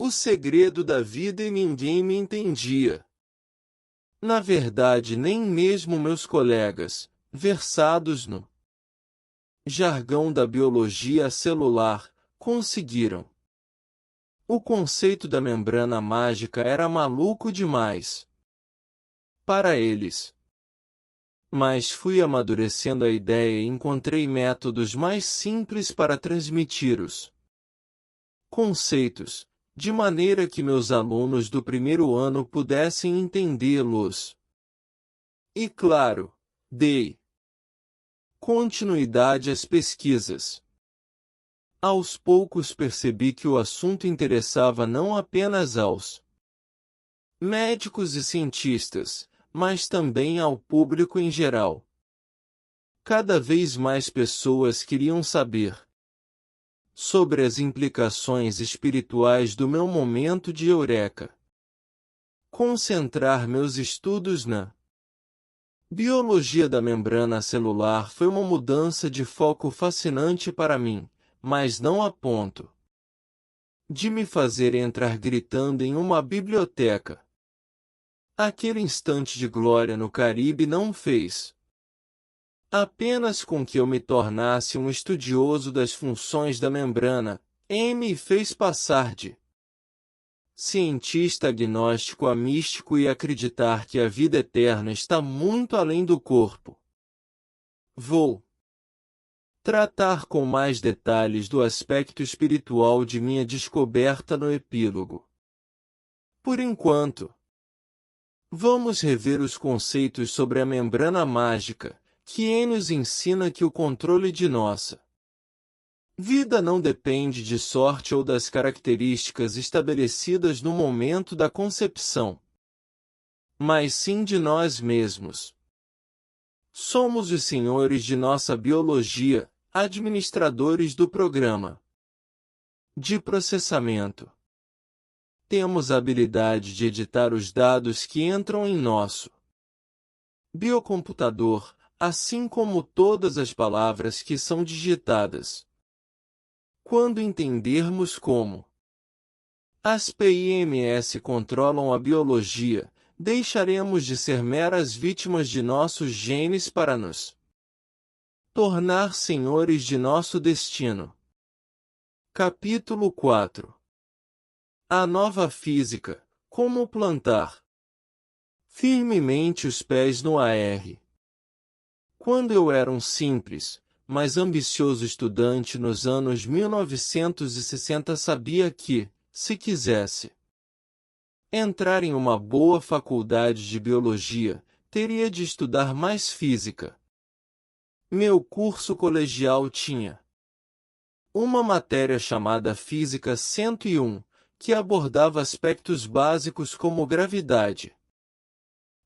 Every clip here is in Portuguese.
o segredo da vida e ninguém me entendia. Na verdade, nem mesmo meus colegas, versados no jargão da biologia celular, conseguiram. O conceito da membrana mágica era maluco demais para eles. Mas fui amadurecendo a ideia e encontrei métodos mais simples para transmitir os conceitos, de maneira que meus alunos do primeiro ano pudessem entendê-los. E claro, dei continuidade às pesquisas. Aos poucos percebi que o assunto interessava não apenas aos médicos e cientistas, mas também ao público em geral. Cada vez mais pessoas queriam saber sobre as implicações espirituais do meu momento de eureka. Concentrar meus estudos na biologia da membrana celular foi uma mudança de foco fascinante para mim, mas não a ponto de me fazer entrar gritando em uma biblioteca. Aquele instante de glória no Caribe não fez apenas com que eu me tornasse um estudioso das funções da membrana, me fez passar de cientista agnóstico a místico e acreditar que a vida eterna está muito além do corpo. Vou tratar com mais detalhes do aspecto espiritual de minha descoberta no epílogo. Por enquanto, vamos rever os conceitos sobre a membrana mágica, que nos ensina que o controle de nossa vida não depende de sorte ou das características estabelecidas no momento da concepção, mas sim de nós mesmos. Somos os senhores de nossa biologia, administradores do programa de processamento. Temos a habilidade de editar os dados que entram em nosso biocomputador, assim como todas as palavras que são digitadas. Quando entendermos como as PIMS controlam a biologia, deixaremos de ser meras vítimas de nossos genes para nos tornar senhores de nosso destino. Capítulo 4. A nova física, como plantar firmemente os pés no ar. Quando eu era um simples, mas ambicioso estudante nos anos 1960, sabia que, se quisesse entrar em uma boa faculdade de biologia, teria de estudar mais física. Meu curso colegial tinha uma matéria chamada Física 101, que abordava aspectos básicos como gravidade,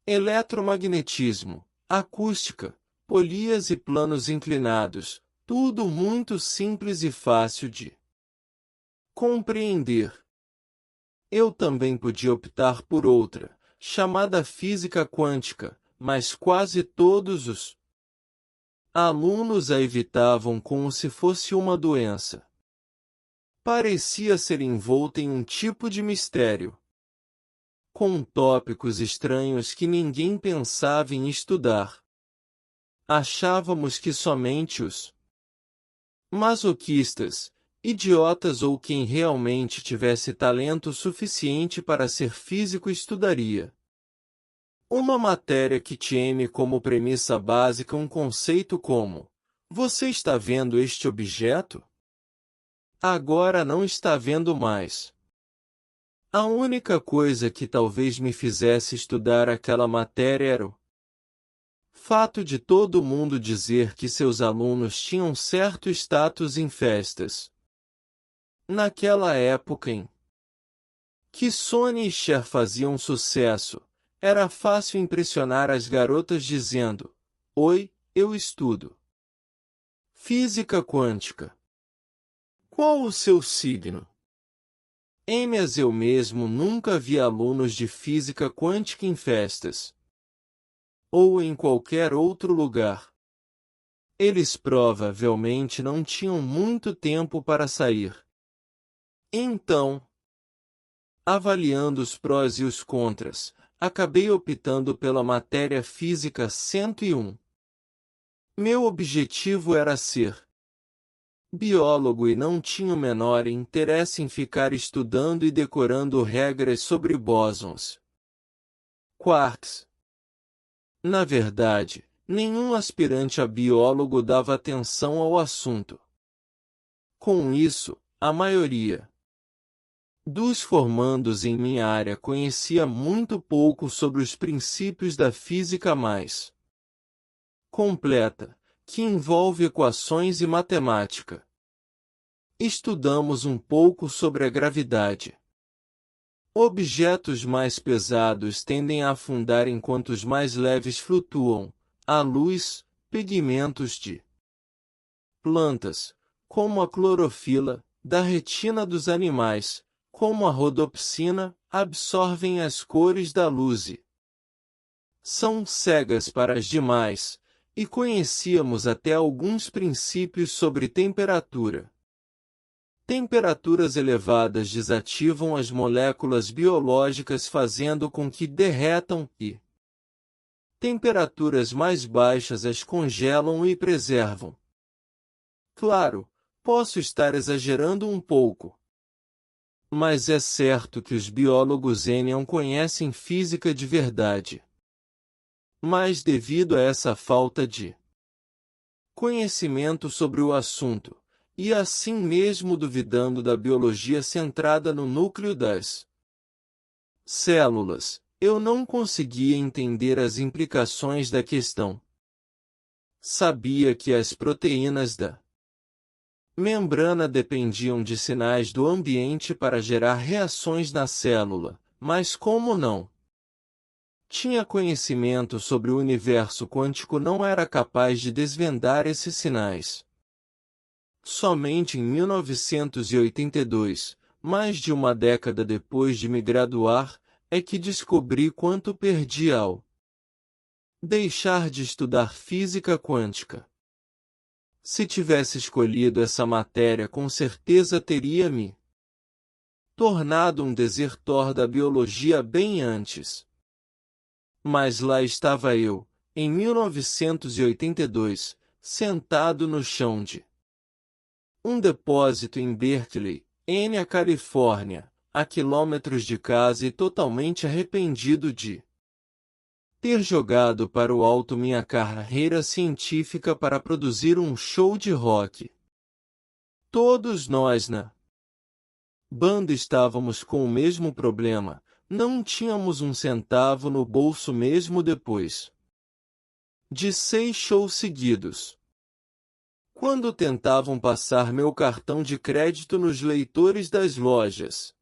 eletromagnetismo, acústica, polias e planos inclinados, tudo muito simples e fácil de compreender. Eu também podia optar por outra, chamada física quântica, mas quase todos os alunos a evitavam como se fosse uma doença. Parecia ser envolta em um tipo de mistério, com tópicos estranhos que ninguém pensava em estudar. Achávamos que somente os masoquistas, idiotas ou quem realmente tivesse talento suficiente para ser físico estudaria. Uma matéria que tinha como premissa básica um conceito como: você está vendo este objeto? Agora não está vendo mais. A única coisa que talvez me fizesse estudar aquela matéria era o fato de todo mundo dizer que seus alunos tinham certo status em festas. Naquela época em que Sony e Cher faziam sucesso, era fácil impressionar as garotas dizendo: oi, eu estudo física quântica. Qual o seu signo? Mas eu mesmo nunca vi alunos de física quântica em festas ou em qualquer outro lugar. Eles provavelmente não tinham muito tempo para sair. Então, Avaliando os prós e os contras, acabei optando pela matéria Física 101. Meu objetivo era ser biólogo e não tinha o menor interesse em ficar estudando e decorando regras sobre bósons, quarks. Na verdade, nenhum aspirante a biólogo dava atenção ao assunto. Com isso, a maioria dos formandos em minha área conhecia muito pouco sobre os princípios da física mais completa, que envolve equações e matemática. Estudamos um pouco sobre a gravidade. Objetos mais pesados tendem a afundar enquanto os mais leves flutuam. A luz, pigmentos de plantas, como a clorofila, da retina dos animais, como a rodopsina, absorvem as cores da luz e são cegas para as demais, e conhecíamos até alguns princípios sobre temperatura. Temperaturas elevadas desativam as moléculas biológicas fazendo com que derretam e temperaturas mais baixas as congelam e preservam. Claro, posso estar exagerando um pouco. Mas é certo que os biólogos não conhecem física de verdade. Mas devido a essa falta de conhecimento sobre o assunto, e assim mesmo duvidando da biologia centrada no núcleo das células, eu não conseguia entender as implicações da questão. Sabia que as proteínas da membrana dependiam de sinais do ambiente para gerar reações na célula, mas como não tinha conhecimento sobre o universo quântico, não era capaz de desvendar esses sinais. Somente em 1982, mais de uma década depois de me graduar, é que descobri quanto perdi ao deixar de estudar física quântica. Se tivesse escolhido essa matéria, com certeza teria me tornado um desertor da biologia bem antes. Mas lá estava eu, em 1982, sentado no chão de um depósito em Berkeley, na Califórnia, a quilômetros de casa, e totalmente arrependido de ter jogado para o alto minha carreira científica para produzir um show de rock. Todos nós na banda estávamos com o mesmo problema, não tínhamos um centavo no bolso mesmo depois de 6 shows seguidos. Quando tentavam passar meu cartão de crédito nos leitores das lojas,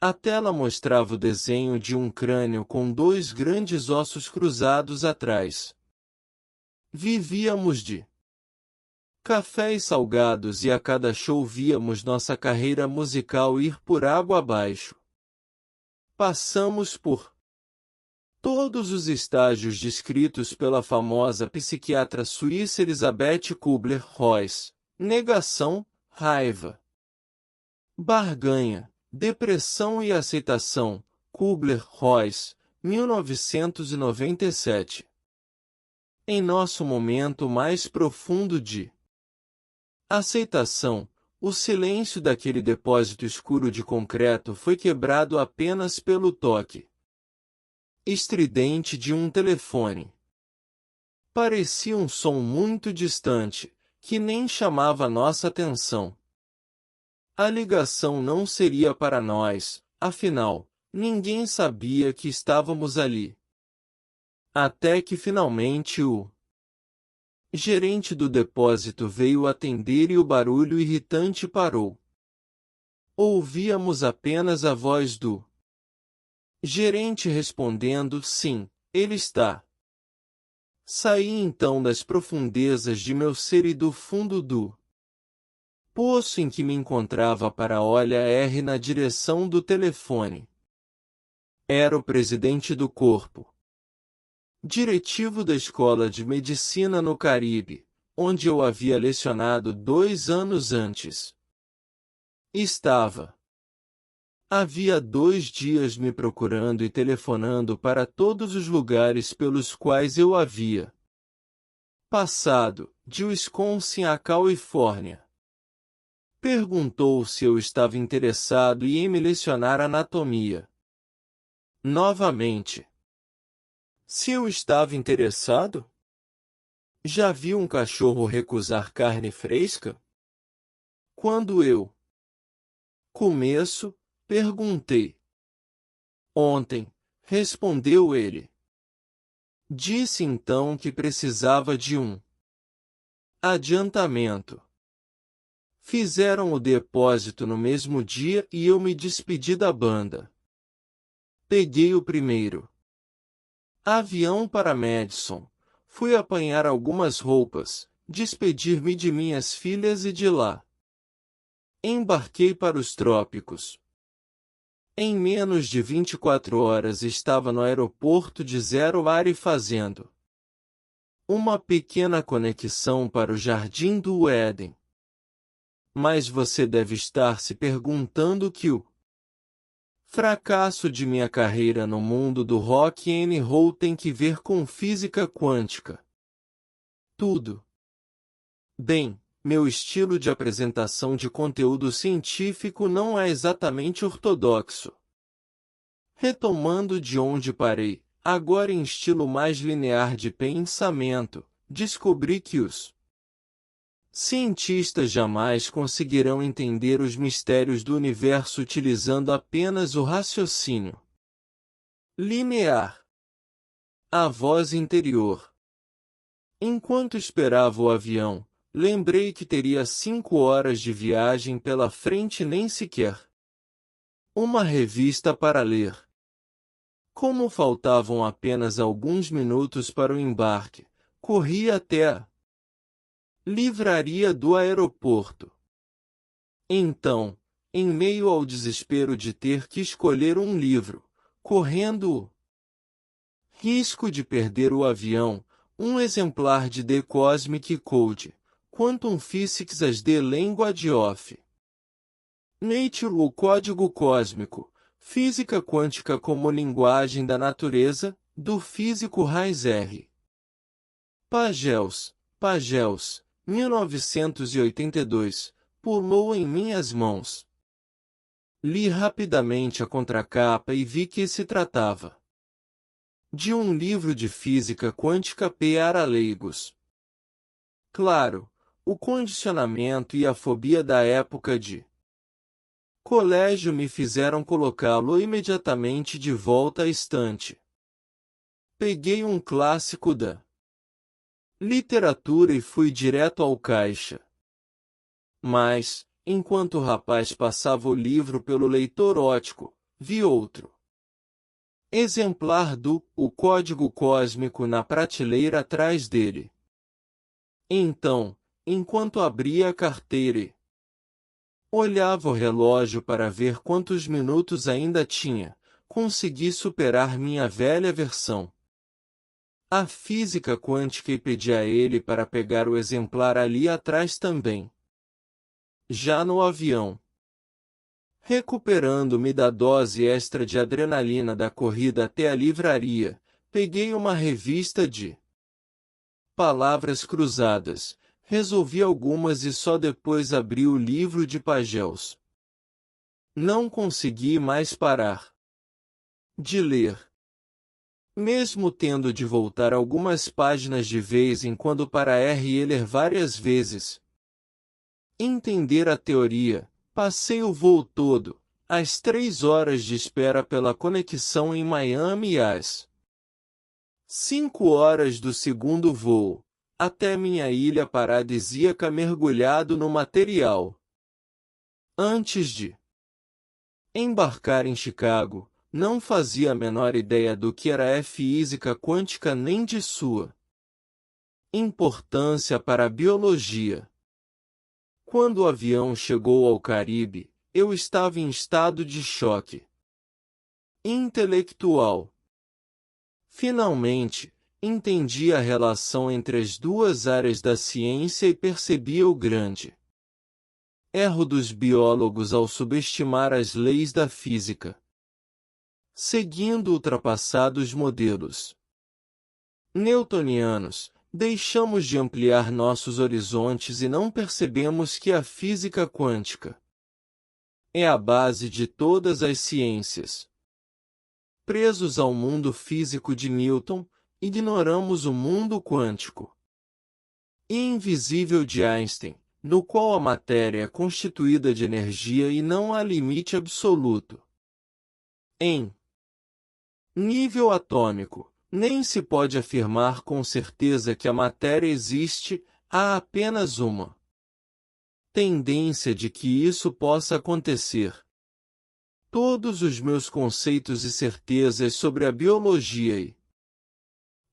a tela mostrava o desenho de um crânio com 2 grandes ossos cruzados atrás. Vivíamos de café e salgados, e a cada show víamos nossa carreira musical ir por água abaixo. Passamos por todos os estágios descritos pela famosa psiquiatra suíça Elisabeth Kubler-Ross: negação, raiva, barganha, depressão e aceitação. Kubler-Ross, 1997. Em nosso momento mais profundo de aceitação, o silêncio daquele depósito escuro de concreto foi quebrado apenas pelo toque estridente de um telefone. Parecia um som muito distante, que nem chamava nossa atenção. A ligação não seria para nós, afinal, ninguém sabia que estávamos ali. Até que finalmente o gerente do depósito veio atender e o barulho irritante parou. Ouvíamos apenas a voz do gerente respondendo: sim, ele está. Saí então das profundezas de meu ser e do fundo do poço em que me encontrava para olhar na direção do telefone. Era o presidente do corpo diretivo da Escola de Medicina no Caribe, onde eu havia lecionado 2 anos antes. Estava Havia 2 dias me procurando e telefonando para todos os lugares pelos quais eu havia passado, de Wisconsin à Califórnia. Perguntou se eu estava interessado em me lecionar anatomia. Novamente. Se eu estava interessado? Já vi um cachorro recusar carne fresca? Quando eu começo, perguntei. Ontem, respondeu ele. Disse então que precisava de um adiantamento. Fizeram o depósito no mesmo dia e eu me despedi da banda. Peguei o primeiro avião para Madison. Fui apanhar algumas roupas, despedir-me de minhas filhas e de lá. Embarquei para os trópicos. Em menos de 24 horas estava no aeroporto de Zero Hare fazendo uma pequena conexão para o Jardim do Éden. Mas você deve estar se perguntando que o fracasso de minha carreira no mundo do rock and roll tem que ver com física quântica. Tudo. Bem, meu estilo de apresentação de conteúdo científico não é exatamente ortodoxo. Retomando de onde parei, agora em estilo mais linear de pensamento, descobri que os cientistas jamais conseguirão entender os mistérios do universo utilizando apenas o raciocínio linear. A voz interior. Enquanto esperava o avião, lembrei que teria 5 horas de viagem pela frente e nem sequer uma revista para ler. Como faltavam apenas alguns minutos para o embarque, corri até a livraria do aeroporto. Então, em meio ao desespero de ter que escolher um livro, correndo o risco de perder o avião, um exemplar de The Cosmic Code, Quantum Physics as The Language of Nature, o Código Cósmico, Física Quântica como Linguagem da Natureza, do físico Raiz R. Pagels, 1982, pulou em minhas mãos. Li rapidamente a contracapa e vi que se tratava de um livro de física quântica para leigos. Claro, o condicionamento e a fobia da época de colégio me fizeram colocá-lo imediatamente de volta à estante. Peguei um clássico da literatura e fui direto ao caixa. Mas, enquanto o rapaz passava o livro pelo leitor óptico, vi outro exemplar do O Código Cósmico na prateleira atrás dele. Então, enquanto abria a carteira e olhava o relógio para ver quantos minutos ainda tinha, consegui superar minha velha versão. A física quântica e pedi a ele para pegar o exemplar ali atrás também. Já no avião, recuperando-me da dose extra de adrenalina da corrida até a livraria, peguei uma revista de palavras cruzadas, resolvi algumas e só depois abri o livro de Pagels. Não consegui mais parar de ler. Mesmo tendo de voltar algumas páginas de vez em quando para ler várias vezes. Entender a teoria. Passei o voo todo, as 3 horas de espera pela conexão em Miami e as 5 horas do segundo voo, até minha ilha paradisíaca mergulhado no material. Antes de embarcar em Chicago, não fazia a menor ideia do que era física quântica nem de sua importância para a biologia. Quando o avião chegou ao Caribe, eu estava em estado de choque intelectual. Finalmente, entendi a relação entre as duas áreas da ciência e percebi o grande Erro dos biólogos ao subestimar as leis da física. Seguindo ultrapassados modelos newtonianos, deixamos de ampliar nossos horizontes e não percebemos que a física quântica é a base de todas as ciências. Presos ao mundo físico de Newton, ignoramos o mundo quântico e invisível de Einstein, no qual a matéria é constituída de energia e não há limite absoluto. Em nível atômico, nem se pode afirmar com certeza que a matéria existe, há apenas uma tendência de que isso possa acontecer. Todos os meus conceitos e certezas sobre a biologia e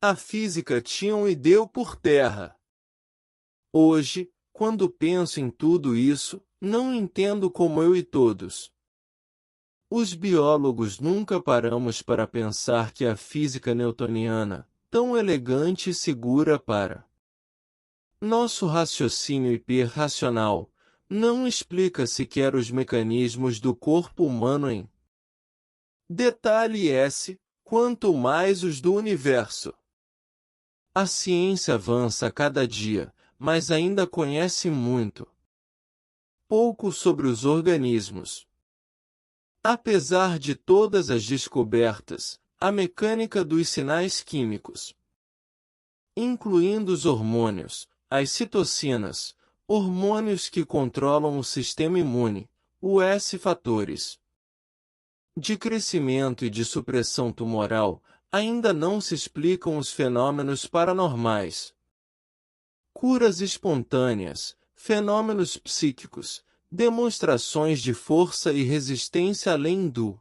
a física tinham e deu por terra. Hoje, quando penso em tudo isso, não entendo como eu e todos os biólogos nunca paramos para pensar que a física newtoniana, tão elegante e segura para nosso raciocínio hiperracional, não explica sequer os mecanismos do corpo humano em detalhe esse, quanto mais os do universo. A ciência avança a cada dia, mas ainda conhece muito pouco sobre os organismos. Apesar de todas as descobertas, a mecânica dos sinais químicos, incluindo os hormônios, as citocinas, hormônios que controlam o sistema imune, os fatores de crescimento e de supressão tumoral, ainda não se explicam os fenômenos paranormais, curas espontâneas, fenômenos psíquicos, demonstrações de força e resistência além do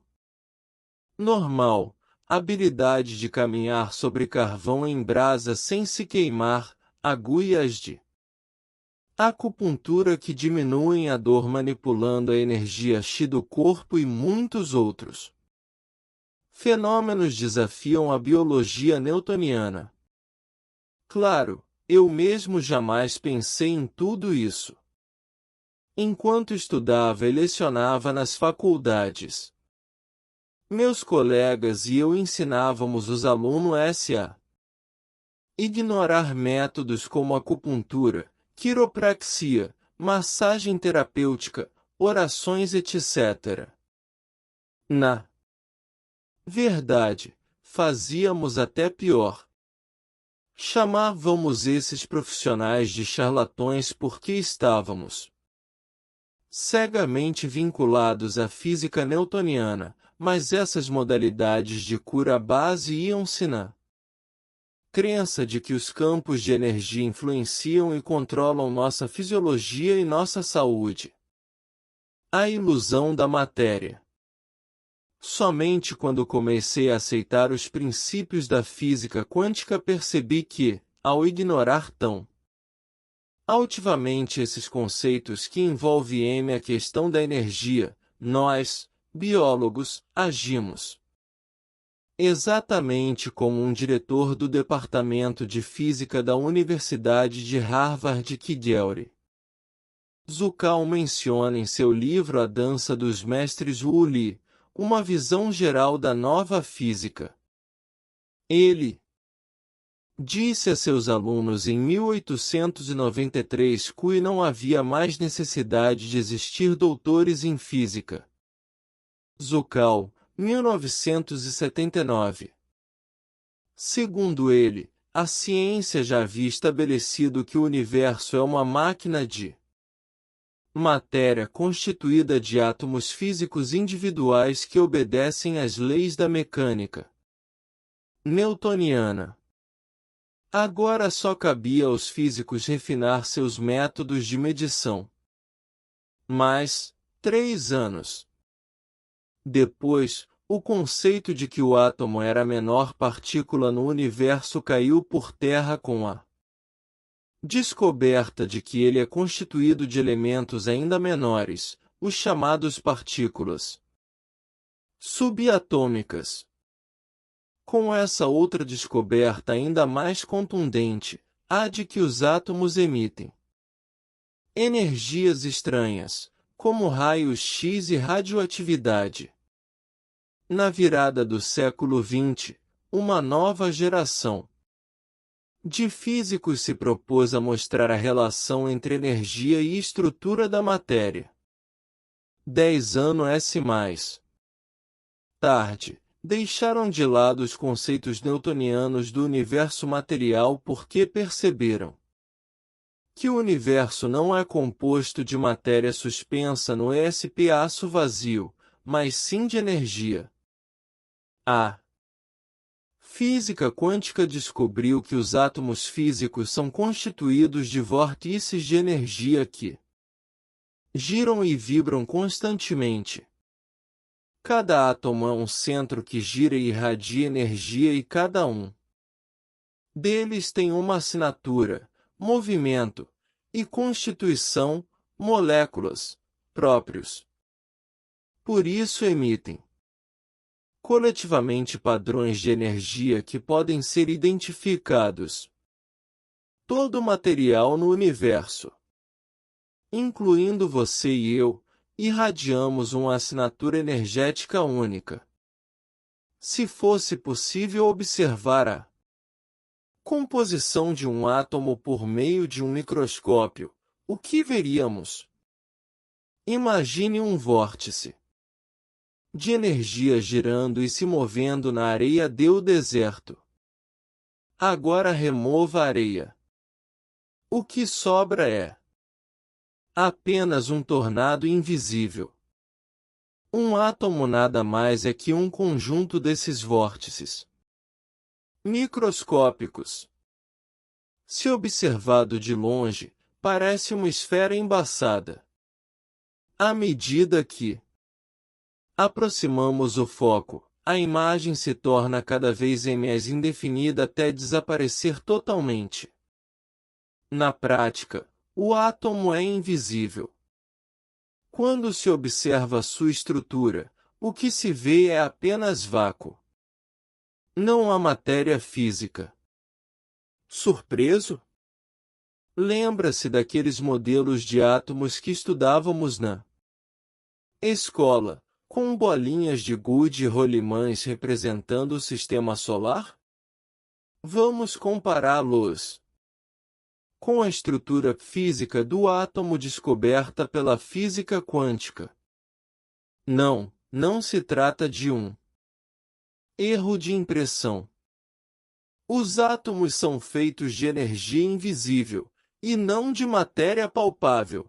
normal, habilidade de caminhar sobre carvão em brasa sem se queimar, agulhas de acupuntura que diminuem a dor manipulando a energia chi do corpo e muitos outros fenômenos desafiam a biologia newtoniana. Claro, eu mesmo jamais pensei em tudo isso enquanto estudava e lecionava nas faculdades. Meus colegas e eu ensinávamos os alunos a ignorar métodos como acupuntura, quiropraxia, massagem terapêutica, orações etc. Na verdade, fazíamos até pior. Chamávamos esses profissionais de charlatões porque estávamos cegamente vinculados à física newtoniana, mas essas modalidades de cura base iam-se na crença de que os campos de energia influenciam e controlam nossa fisiologia e nossa saúde. A ilusão da matéria. Somente quando comecei a aceitar os princípios da física quântica percebi que, ao ignorar tão altivamente esses conceitos que envolvem a questão da energia, nós, biólogos, agimos exatamente como um diretor do Departamento de Física da Universidade de Harvard Kigeli Zuccal menciona em seu livro A Dança dos Mestres Wu Li, uma visão geral da nova física. Ele disse a seus alunos em 1893 que não havia mais necessidade de existir doutores em física. Zuccal, 1979. Segundo ele, a ciência já havia estabelecido que o universo é uma máquina de matéria constituída de átomos físicos individuais que obedecem às leis da mecânica newtoniana. Agora só cabia aos físicos refinar seus métodos de medição. Mas, 3 anos depois, o conceito de que o átomo era a menor partícula no universo caiu por terra com a descoberta de que ele é constituído de elementos ainda menores, os chamados partículas subatômicas. Com essa outra descoberta ainda mais contundente, a de que os átomos emitem Energias estranhas, como raios X e radioatividade. Na virada do século XX, uma nova geração de físicos se propôs a mostrar a relação entre energia e estrutura da matéria. 10 anos mais tarde, deixaram de lado os conceitos newtonianos do universo material porque perceberam que o universo não é composto de matéria suspensa no espaço vazio, mas sim de energia. A física quântica descobriu que os átomos físicos são constituídos de vórtices de energia que giram e vibram constantemente. Cada átomo é um centro que gira e irradia energia e cada um deles tem uma assinatura, movimento e constituição, moléculas, próprios. Por isso emitem coletivamente padrões de energia que podem ser identificados. Todo material no universo, incluindo você e eu, irradiamos uma assinatura energética única. Se fosse possível observar a composição de um átomo por meio de um microscópio, o que veríamos? Imagine um vórtice de energia girando e se movendo na areia do deserto. Agora remova a areia. O que sobra é apenas um tornado invisível. Um átomo nada mais é que um conjunto desses vórtices microscópicos. Se observado de longe, parece uma esfera embaçada. À medida que aproximamos o foco, a imagem se torna cada vez mais indefinida até desaparecer totalmente. Na prática, o átomo é invisível. Quando se observa sua estrutura, o que se vê é apenas vácuo. Não há matéria física. Surpreso? Lembra-se daqueles modelos de átomos que estudávamos na escola, com bolinhas de gude e rolimãs representando o sistema solar? Vamos compará-los com a estrutura física do átomo descoberta pela física quântica. Não se trata de um erro de impressão. Os átomos são feitos de energia invisível, e não de matéria palpável.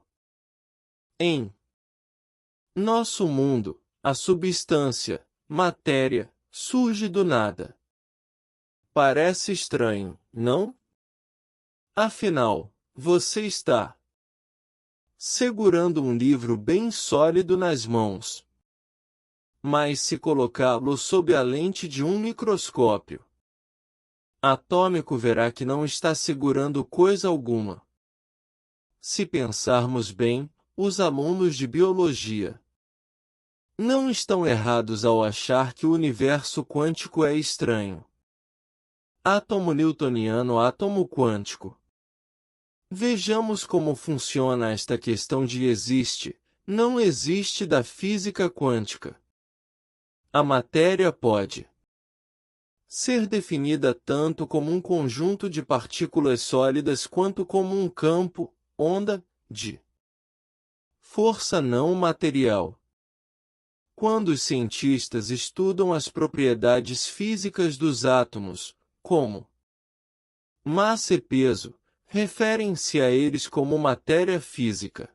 Em nosso mundo, a substância, matéria, surge do nada. Parece estranho, não? Afinal, você está segurando um livro bem sólido nas mãos. Mas se colocá-lo sob a lente de um microscópio atômico, verá que não está segurando coisa alguma. Se pensarmos bem, os alunos de biologia não estão errados ao achar que o universo quântico é estranho. Átomo newtoniano, átomo quântico. Vejamos como funciona esta questão de existe, não existe da física quântica. A matéria pode ser definida tanto como um conjunto de partículas sólidas quanto como um campo, onda, de força não material. Quando os cientistas estudam as propriedades físicas dos átomos, como massa e peso, referem-se a eles como matéria física.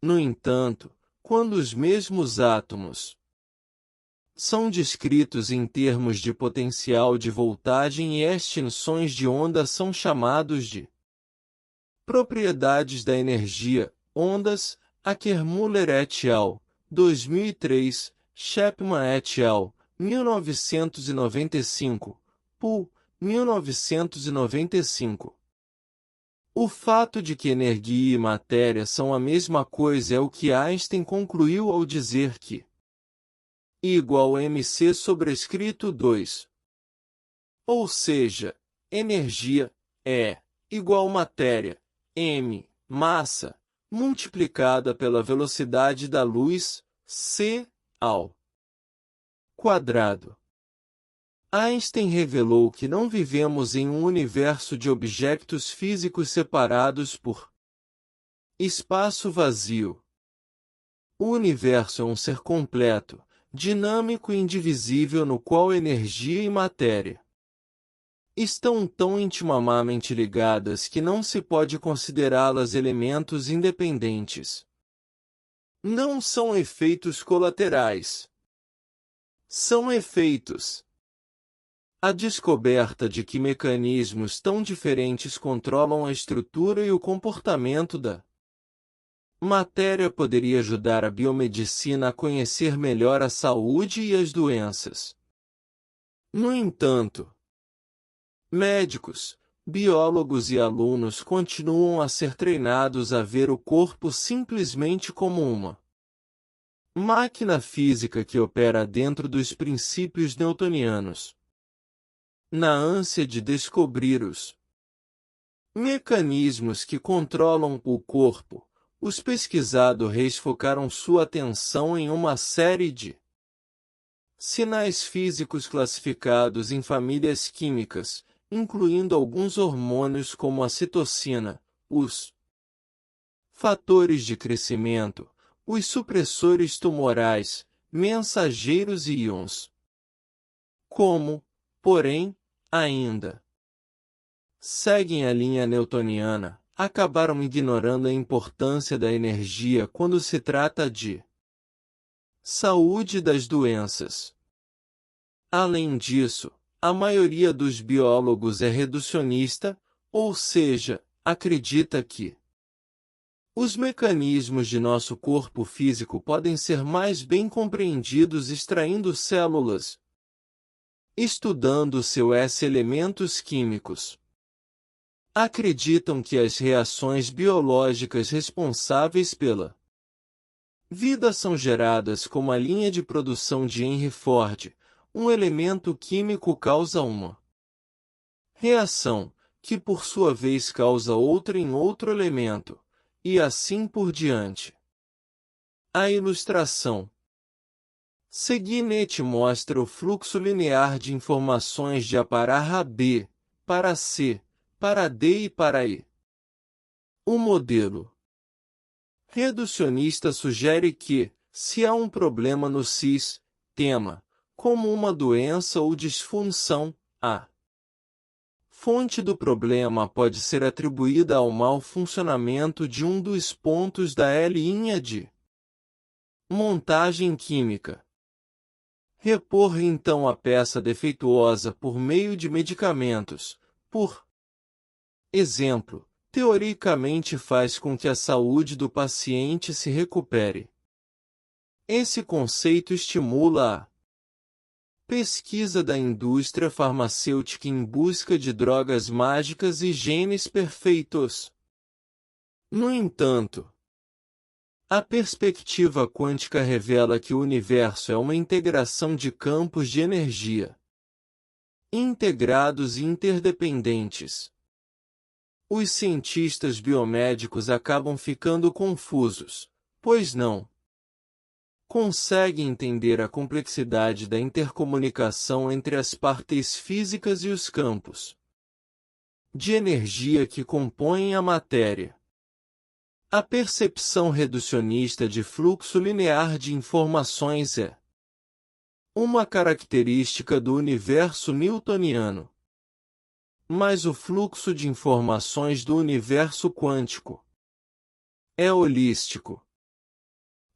No entanto, quando os mesmos átomos são descritos em termos de potencial de voltagem e extensões de onda, são chamados de propriedades da energia, ondas. Ackermüller et al., 2003, Chapman et al., 1995, Poole, 1995. O fato de que energia e matéria são a mesma coisa é o que Einstein concluiu ao dizer que I igual mc sobrescrito 2. Ou seja, energia, E, igual matéria, m, massa, multiplicada pela velocidade da luz, c ao quadrado. Einstein revelou que não vivemos em um universo de objetos físicos separados por espaço vazio. O universo é um ser completo, dinâmico e indivisível no qual energia e matéria estão tão intimamente ligadas que não se pode considerá-las elementos independentes. Não são efeitos colaterais. São efeitos. A descoberta de que mecanismos tão diferentes controlam a estrutura e o comportamento da matéria poderia ajudar a biomedicina a conhecer melhor a saúde e as doenças. No entanto, médicos, biólogos e alunos continuam a ser treinados a ver o corpo simplesmente como uma máquina física que opera dentro dos princípios newtonianos. Na ânsia de descobrir os mecanismos que controlam o corpo, os pesquisadores focaram sua atenção em uma série de sinais físicos classificados em famílias químicas, incluindo alguns hormônios como a citocina, os fatores de crescimento, os supressores tumorais, mensageiros e íons. Como, porém, ainda seguem a linha newtoniana, acabaram ignorando a importância da energia quando se trata de saúde das doenças. Além disso, a maioria dos biólogos é reducionista, ou seja, acredita que os mecanismos de nosso corpo físico podem ser mais bem compreendidos extraindo células, estudando seus elementos químicos. Acreditam que as reações biológicas responsáveis pela vida são geradas como a linha de produção de Henry Ford. Um elemento químico causa uma reação, que por sua vez causa outra em outro elemento, e assim por diante. A ilustração seguinte mostra o fluxo linear de informações de A para B, para C, para D e para E. O modelo reducionista sugere que, se há um problema no sistema, como uma doença ou disfunção, a fonte do problema pode ser atribuída ao mau funcionamento de um dos pontos da linha de montagem química. Repor então a peça defeituosa por meio de medicamentos, por exemplo, teoricamente faz com que a saúde do paciente se recupere. Esse conceito estimula a pesquisa da indústria farmacêutica em busca de drogas mágicas e genes perfeitos. No entanto, a perspectiva quântica revela que o universo é uma integração de campos de energia integrados e interdependentes. Os cientistas biomédicos acabam ficando confusos, pois não conseguem entender a complexidade da intercomunicação entre as partes físicas e os campos de energia que compõem a matéria. A percepção reducionista de fluxo linear de informações é uma característica do universo newtoniano. Mas o fluxo de informações do universo quântico é holístico.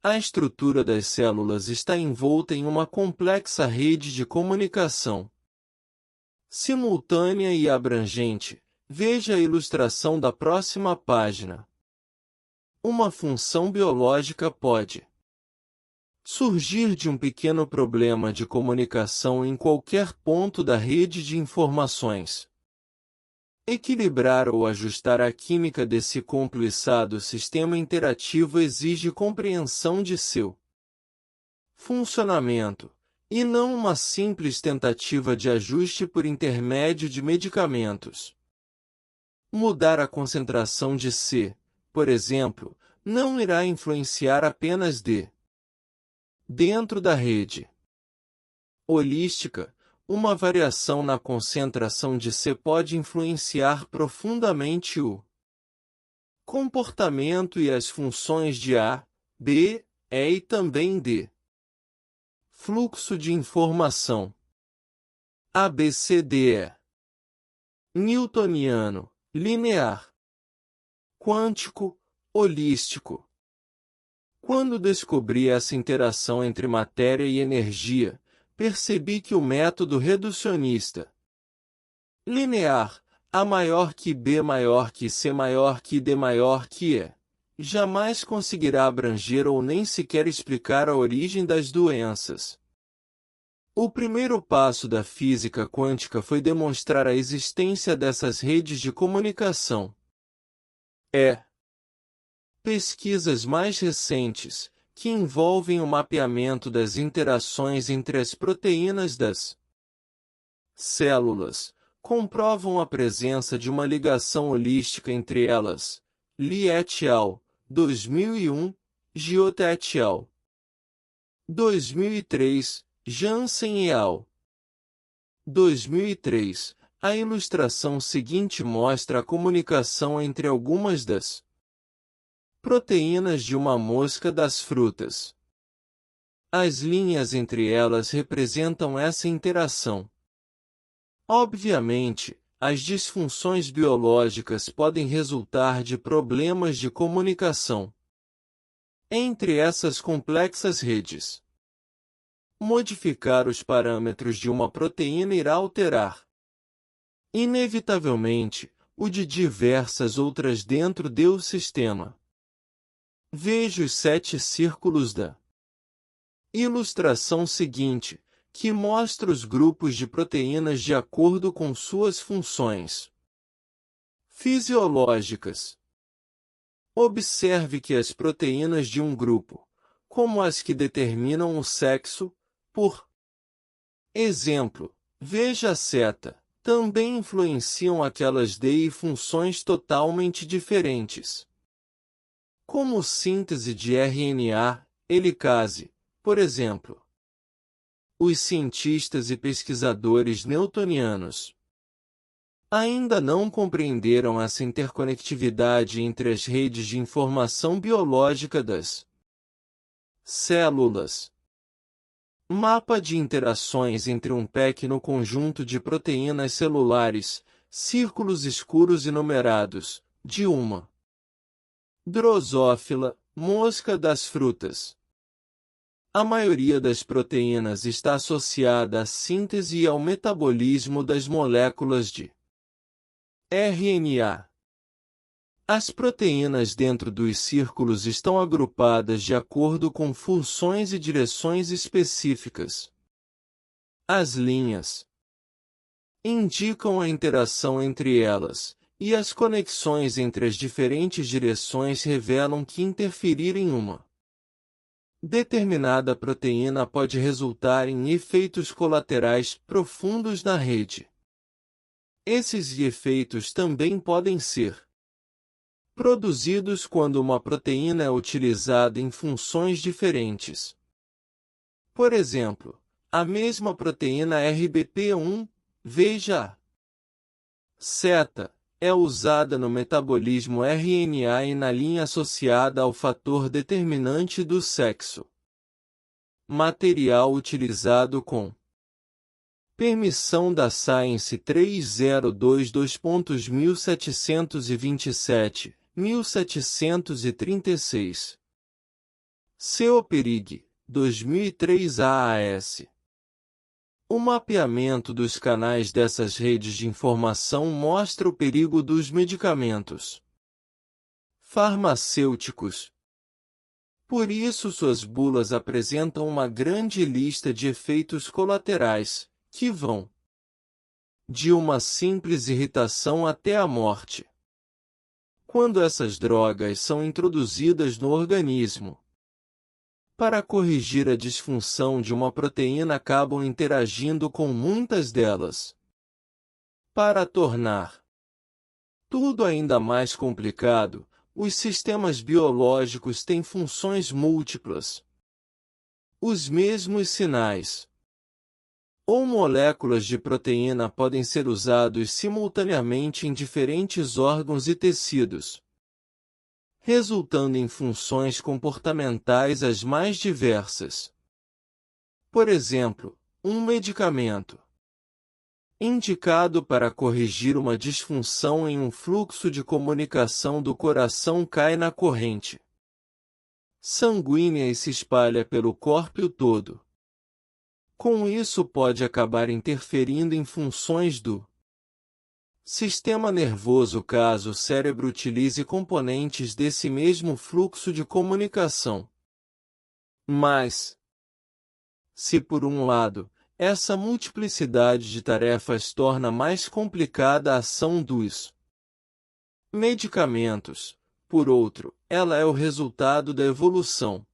A estrutura das células está envolta em uma complexa rede de comunicação simultânea e abrangente. Veja a ilustração da próxima página. Uma função biológica pode surgir de um pequeno problema de comunicação em qualquer ponto da rede de informações. Equilibrar ou ajustar a química desse complicado sistema interativo exige compreensão de seu funcionamento, e não uma simples tentativa de ajuste por intermédio de medicamentos. Mudar a concentração de C por exemplo, não irá influenciar apenas dentro da rede holística. Uma variação na concentração de C pode influenciar profundamente o comportamento e as funções de A, B, E e também D. Fluxo de informação. ABCDE. Newtoniano, linear, quântico, holístico. Quando descobri essa interação entre matéria e energia, percebi que o método reducionista linear, A maior que B maior que C maior que D maior que E, jamais conseguirá abranger ou nem sequer explicar a origem das doenças. O primeiro passo da física quântica foi demonstrar a existência dessas redes de comunicação. Pesquisas mais recentes, que envolvem o mapeamento das interações entre as proteínas das células, comprovam a presença de uma ligação holística entre elas. Li et al., 2001, Giota et al., 2003, Jansen et al., 2003. A ilustração seguinte mostra a comunicação entre algumas das proteínas de uma mosca das frutas. As linhas entre elas representam essa interação. Obviamente, as disfunções biológicas podem resultar de problemas de comunicação entre essas complexas redes. Modificar os parâmetros de uma proteína irá alterar, inevitavelmente, o de diversas outras dentro do sistema. Veja os 7 círculos da ilustração seguinte, que mostra os grupos de proteínas de acordo com suas funções fisiológicas. Observe que as proteínas de um grupo, como as que determinam o sexo, por exemplo, veja a seta, também influenciam aquelas de funções totalmente diferentes, como síntese de RNA, helicase, por exemplo. Os cientistas e pesquisadores newtonianos ainda não compreenderam essa interconectividade entre as redes de informação biológica das células. Mapa de interações entre um pequeno conjunto de proteínas celulares, círculos escuros e numerados, de uma drosófila, mosca das frutas. A maioria das proteínas está associada à síntese e ao metabolismo das moléculas de RNA. As proteínas dentro dos círculos estão agrupadas de acordo com funções e direções específicas. As linhas indicam a interação entre elas, e as conexões entre as diferentes direções revelam que interferir em uma determinada proteína pode resultar em efeitos colaterais profundos na rede. Esses efeitos também podem ser produzidos quando uma proteína é utilizada em funções diferentes. Por exemplo, a mesma proteína RBP1, veja a seta, é usada no metabolismo RNA e na linha associada ao fator determinante do sexo. Material utilizado com permissão da Science 3022.1727, 1736. Ceoperig, 2003 AAS. O mapeamento dos canais dessas redes de informação mostra o perigo dos medicamentos farmacêuticos. Por isso suas bulas apresentam uma grande lista de efeitos colaterais, que vão de uma simples irritação até a morte. Quando essas drogas são introduzidas no organismo para corrigir a disfunção de uma proteína, acabam interagindo com muitas delas. Para tornar tudo ainda mais complicado, Os sistemas biológicos têm funções múltiplas. Os mesmos sinais ou moléculas de proteína podem ser usados simultaneamente em diferentes órgãos e tecidos, resultando em funções comportamentais as mais diversas. Por exemplo, um medicamento indicado para corrigir uma disfunção em um fluxo de comunicação do coração cai na corrente sanguínea e se espalha pelo corpo todo. Com isso pode acabar interferindo em funções do sistema nervoso caso o cérebro utilize componentes desse mesmo fluxo de comunicação. Mas, se por um lado, essa multiplicidade de tarefas torna mais complicada a ação dos medicamentos, por outro, ela é o resultado da evolução.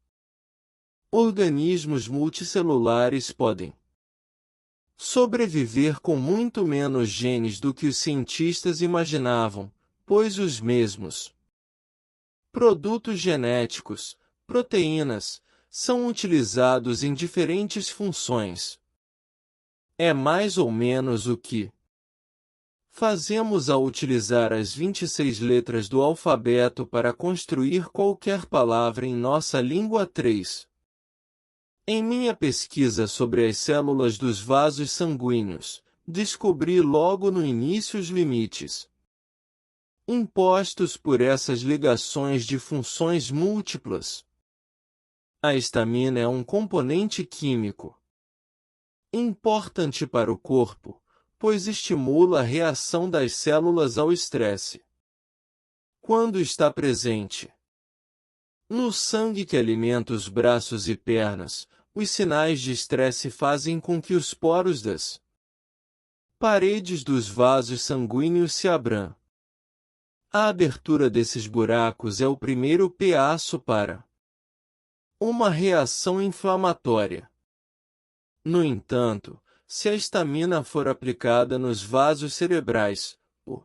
Organismos multicelulares podem sobreviver com muito menos genes do que os cientistas imaginavam, pois os mesmos produtos genéticos, proteínas, são utilizados em diferentes funções. É mais ou menos o que fazemos ao utilizar as 26 letras do alfabeto para construir qualquer palavra em nossa língua 3. Em minha pesquisa sobre as células dos vasos sanguíneos, descobri logo no início os limites impostos por essas ligações de funções múltiplas. A histamina é um componente químico importante para o corpo, pois estimula a reação das células ao estresse. Quando está presente no sangue que alimenta os braços e pernas, os sinais de estresse fazem com que os poros das paredes dos vasos sanguíneos se abram. A abertura desses buracos é o primeiro passo para uma reação inflamatória. No entanto, se a histamina for aplicada nos vasos cerebrais, o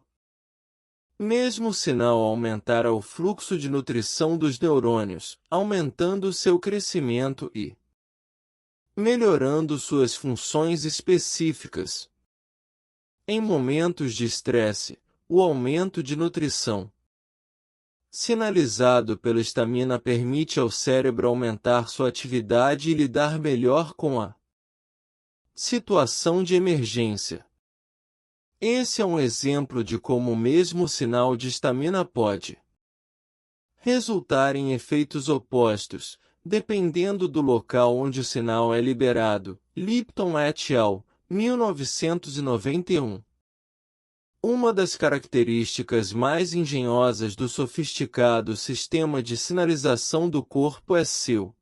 mesmo sinal aumentará o fluxo de nutrição dos neurônios, aumentando seu crescimento e melhorando suas funções específicas. Em momentos de estresse, o aumento de nutrição sinalizado pela histamina permite ao cérebro aumentar sua atividade e lidar melhor com a situação de emergência. Esse é um exemplo de como o mesmo sinal de histamina pode resultar em efeitos opostos, dependendo do local onde o sinal é liberado. Lipton et al., 1991. Uma das características mais engenhosas do sofisticado sistema de sinalização do corpo é seu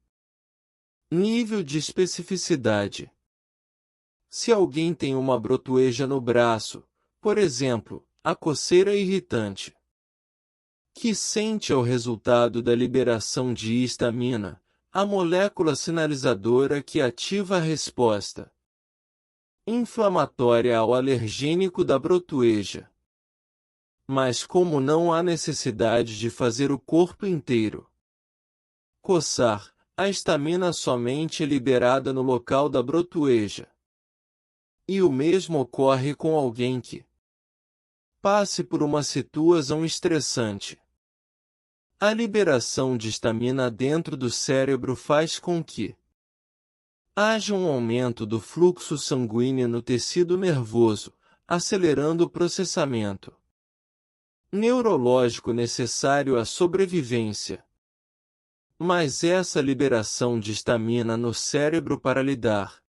nível de especificidade. Se alguém tem uma brotoeja no braço, por exemplo, a coceira irritante que sente é o resultado da liberação de histamina, a molécula sinalizadora que ativa a resposta inflamatória ao alergênico da brotoeja. Mas como não há necessidade de fazer o corpo inteiro coçar, a histamina somente é liberada no local da brotoeja. E o mesmo ocorre com alguém que passe por uma situação estressante. A liberação de histamina dentro do cérebro faz com que haja um aumento do fluxo sanguíneo no tecido nervoso, acelerando o processamento neurológico necessário à sobrevivência. Mas essa liberação de histamina no cérebro para lidar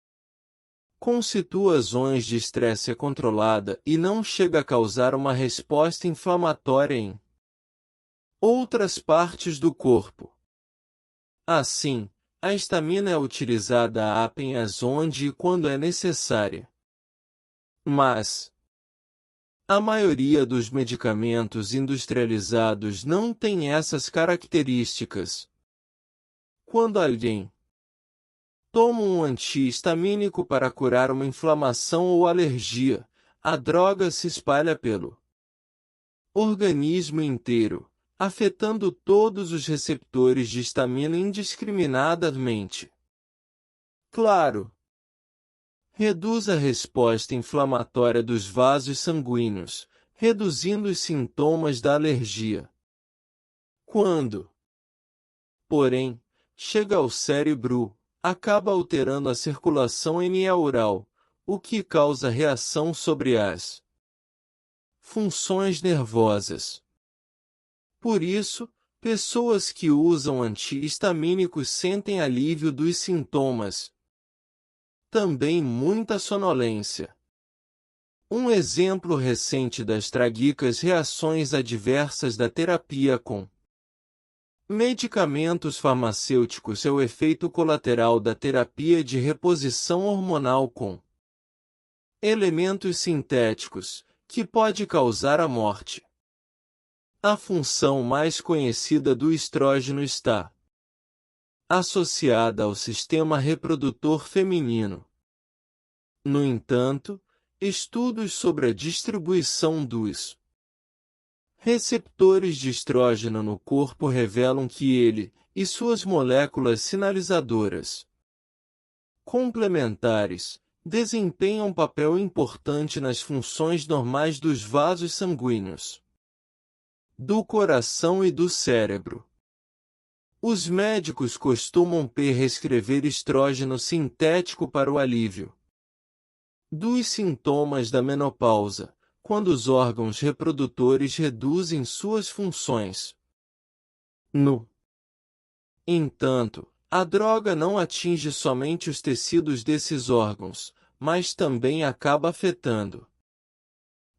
com situações de estresse é controlada e não chega a causar uma resposta inflamatória em outras partes do corpo. Assim, a histamina é utilizada apenas onde e quando é necessária. Mas a maioria dos medicamentos industrializados não tem essas características. Quando alguém toma um anti-histamínico para curar uma inflamação ou alergia, a droga se espalha pelo organismo inteiro, afetando todos os receptores de histamina indiscriminadamente. Claro. Reduz a resposta inflamatória dos vasos sanguíneos, reduzindo os sintomas da alergia. Quando, porém, chega ao cérebro, acaba alterando a circulação neural, o que causa reação sobre as funções nervosas. Por isso, pessoas que usam anti-histamínicos sentem alívio dos sintomas. Também muita sonolência. Um exemplo recente das trágicas reações adversas da terapia com medicamentos farmacêuticos é o efeito colateral da terapia de reposição hormonal com elementos sintéticos, que pode causar a morte. A função mais conhecida do estrógeno está associada ao sistema reprodutor feminino. No entanto, estudos sobre a distribuição dos receptores de estrógeno no corpo revelam que ele e suas moléculas sinalizadoras complementares desempenham papel importante nas funções normais dos vasos sanguíneos, do coração e do cérebro. Os médicos costumam prescrever estrógeno sintético para o alívio dos sintomas da menopausa, quando os órgãos reprodutores reduzem suas funções. No entanto, a droga não atinge somente os tecidos desses órgãos, mas também acaba afetando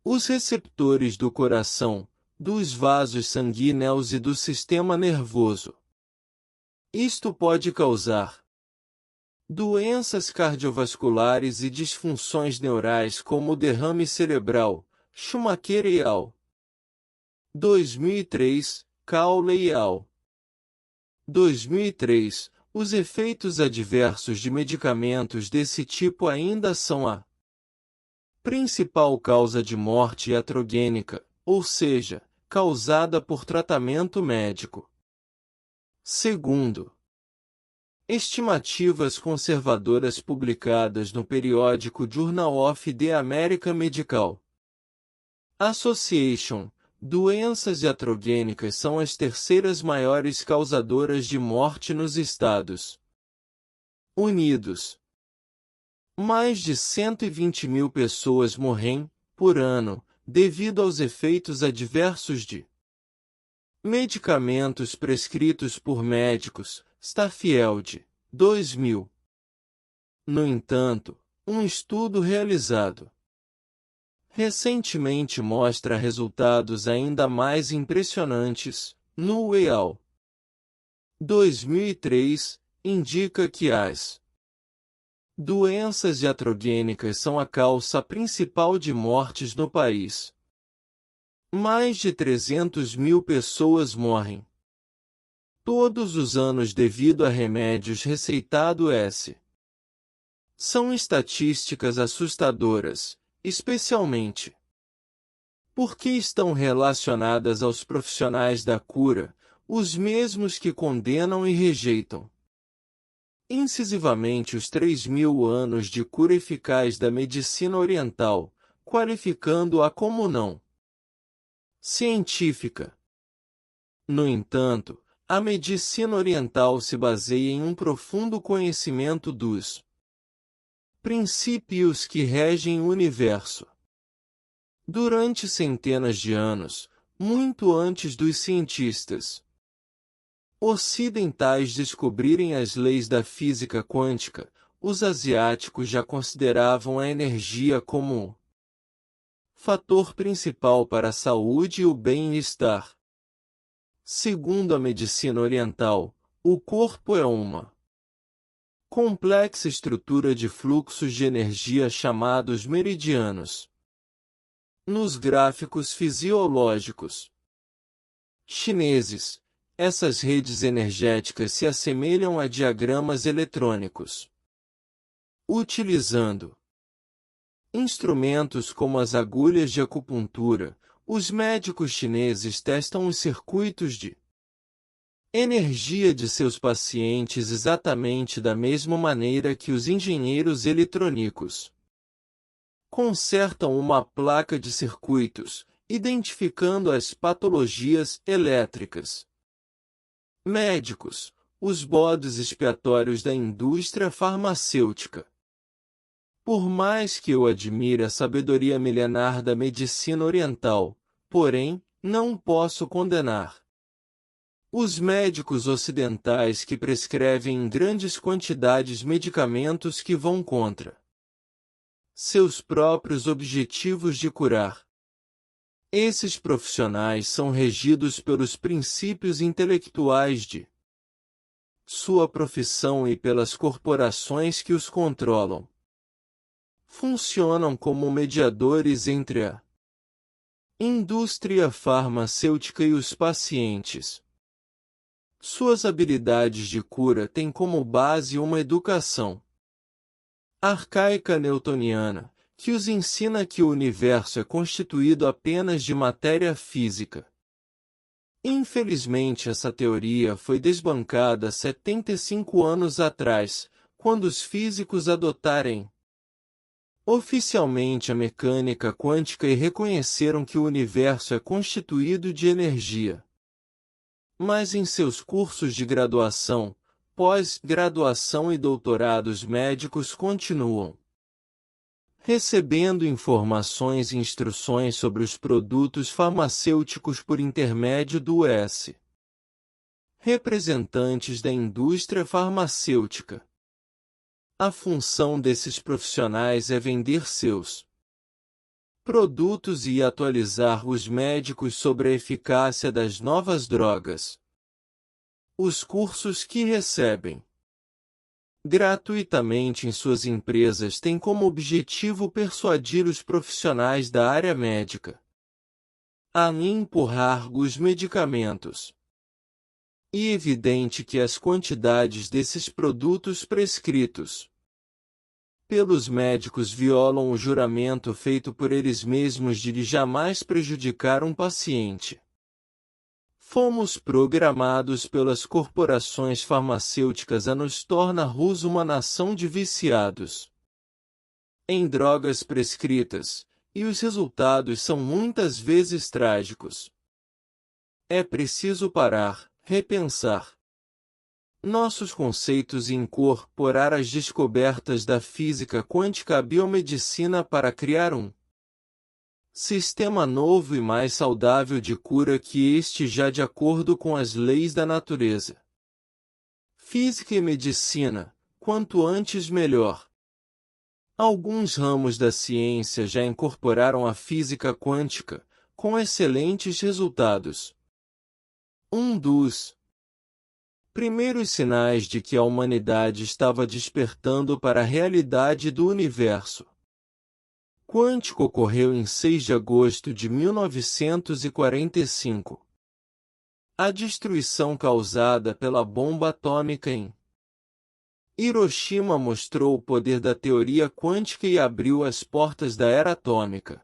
os receptores do coração, dos vasos sanguíneos e do sistema nervoso. Isto pode causar doenças cardiovasculares e disfunções neurais como derrame cerebral. Schumacher et al. 2003, Cowley et al. 2003. Os efeitos adversos de medicamentos desse tipo ainda são a principal causa de morte iatrogênica, ou seja, causada por tratamento médico. Segundo estimativas conservadoras publicadas no periódico Journal of the American Medical Association, doenças iatrogênicas são as terceiras maiores causadoras de morte nos Estados Unidos. Mais de 120 mil pessoas morrem, por ano, devido aos efeitos adversos de medicamentos prescritos por médicos. Staffield, 2000. No entanto, um estudo realizado recentemente mostra resultados ainda mais impressionantes. No et al. 2003, indica que as doenças iatrogênicas são a causa principal de mortes no país. Mais de 300 mil pessoas morrem todos os anos devido a remédios receitados. São estatísticas assustadoras, especialmente porque estão relacionadas aos profissionais da cura, os mesmos que condenam e rejeitam incisivamente os 3.000 anos de cura eficaz da medicina oriental, qualificando-a como não científica. No entanto, a medicina oriental se baseia em um profundo conhecimento dos princípios que regem o universo. Durante centenas de anos, muito antes dos cientistas ocidentais descobrirem as leis da física quântica, os asiáticos já consideravam a energia como o fator principal para a saúde e o bem-estar. Segundo a medicina oriental, o corpo é uma complexa estrutura de fluxos de energia chamados meridianos. Nos gráficos fisiológicos chineses, essas redes energéticas se assemelham a diagramas eletrônicos. Utilizando instrumentos como as agulhas de acupuntura, Os médicos chineses testam os circuitos de energia de seus pacientes exatamente da mesma maneira que os engenheiros eletrônicos consertam uma placa de circuitos, identificando as patologias elétricas. Médicos, os bodes expiatórios da indústria farmacêutica. Por mais que eu admire a sabedoria milenar da medicina oriental, porém, não posso condenar os médicos ocidentais que prescrevem em grandes quantidades medicamentos que vão contra seus próprios objetivos de curar. Esses profissionais são regidos pelos princípios intelectuais de sua profissão e pelas corporações que os controlam. Funcionam como mediadores entre a indústria farmacêutica e os pacientes. Suas habilidades de cura têm como base uma educação arcaica newtoniana, que os ensina que o universo é constituído apenas de matéria física. Infelizmente, essa teoria foi desbancada 75 anos atrás, quando os físicos adotaram oficialmente a mecânica quântica e reconheceram que o universo é constituído de energia. Mas em seus cursos de graduação, pós-graduação e doutorados médicos continuam recebendo informações e instruções sobre os produtos farmacêuticos por intermédio do S. representantes da indústria farmacêutica. A função desses profissionais é vender seus produtos e atualizar os médicos sobre a eficácia das novas drogas. Os cursos que recebem gratuitamente em suas empresas têm como objetivo persuadir os profissionais da área médica a empurrar os medicamentos. E é evidente que as quantidades desses produtos prescritos pelos médicos violam o juramento feito por eles mesmos de jamais prejudicar um paciente. Fomos programados pelas corporações farmacêuticas a nos tornar uma nação de viciados em drogas prescritas, e os resultados são muitas vezes trágicos. É preciso parar, repensar nossos conceitos e incorporar as descobertas da física quântica à biomedicina para criar um sistema novo e mais saudável de cura que esteja de acordo com as leis da natureza. Física e medicina, quanto antes melhor. Alguns ramos da ciência já incorporaram a física quântica, com excelentes resultados. Um dos primeiros sinais de que a humanidade estava despertando para a realidade do universo quântico ocorreu em 6 de agosto de 1945. A destruição causada pela bomba atômica em Hiroshima mostrou o poder da teoria quântica e abriu as portas da era atômica.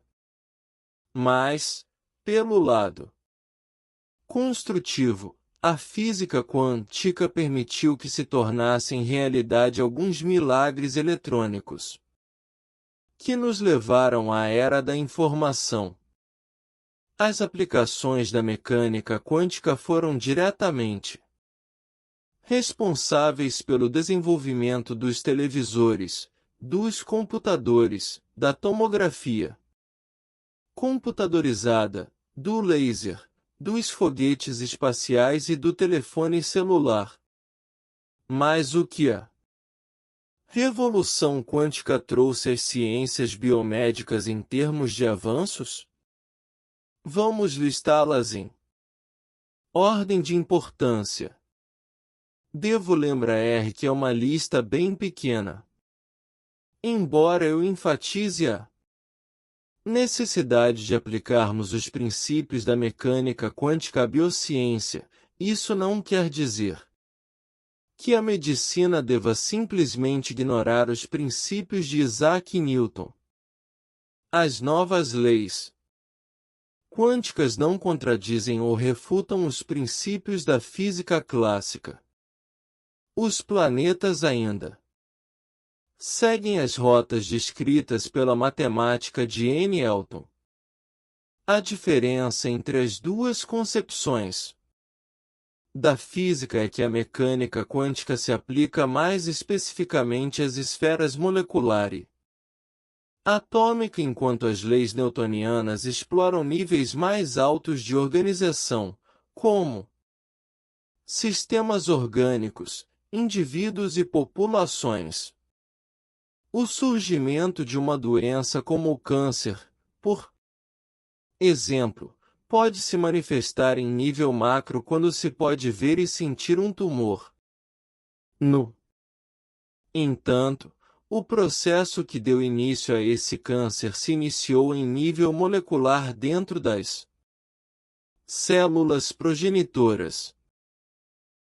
Mas, pelo lado construtivo, a física quântica permitiu que se tornassem realidade alguns milagres eletrônicos que nos levaram à era da informação. As aplicações da mecânica quântica foram diretamente responsáveis pelo desenvolvimento dos televisores, dos computadores, da tomografia computadorizada, do laser, dos foguetes espaciais e do telefone celular. Mas o que a revolução quântica trouxe às ciências biomédicas em termos de avanços? Vamos listá-las em ordem de importância. Devo lembrar que é uma lista bem pequena. Embora eu enfatize a necessidade de aplicarmos os princípios da mecânica quântica à biociência, isso não quer dizer que a medicina deva simplesmente ignorar os princípios de Isaac Newton. As novas leis quânticas não contradizem ou refutam os princípios da física clássica. Os planetas ainda seguem as rotas descritas pela matemática de N. Elton. A diferença entre as duas concepções da física é que a mecânica quântica se aplica mais especificamente às esferas molecular e atômica, enquanto as leis newtonianas exploram níveis mais altos de organização, como sistemas orgânicos, indivíduos e populações. O surgimento de uma doença como o câncer, por exemplo, pode se manifestar em nível macro quando se pode ver e sentir um tumor. No entanto, o processo que deu início a esse câncer se iniciou em nível molecular dentro das células progenitoras.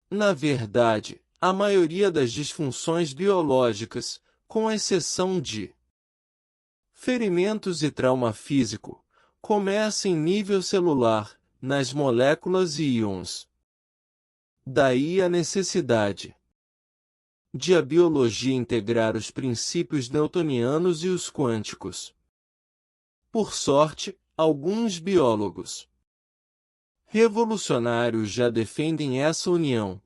Na verdade, a maioria das disfunções biológicas, com exceção de ferimentos e trauma físico, começa em nível celular, nas moléculas e íons. Daí a necessidade de a biologia integrar os princípios newtonianos e os quânticos. Por sorte, alguns biólogos revolucionários já defendem essa união.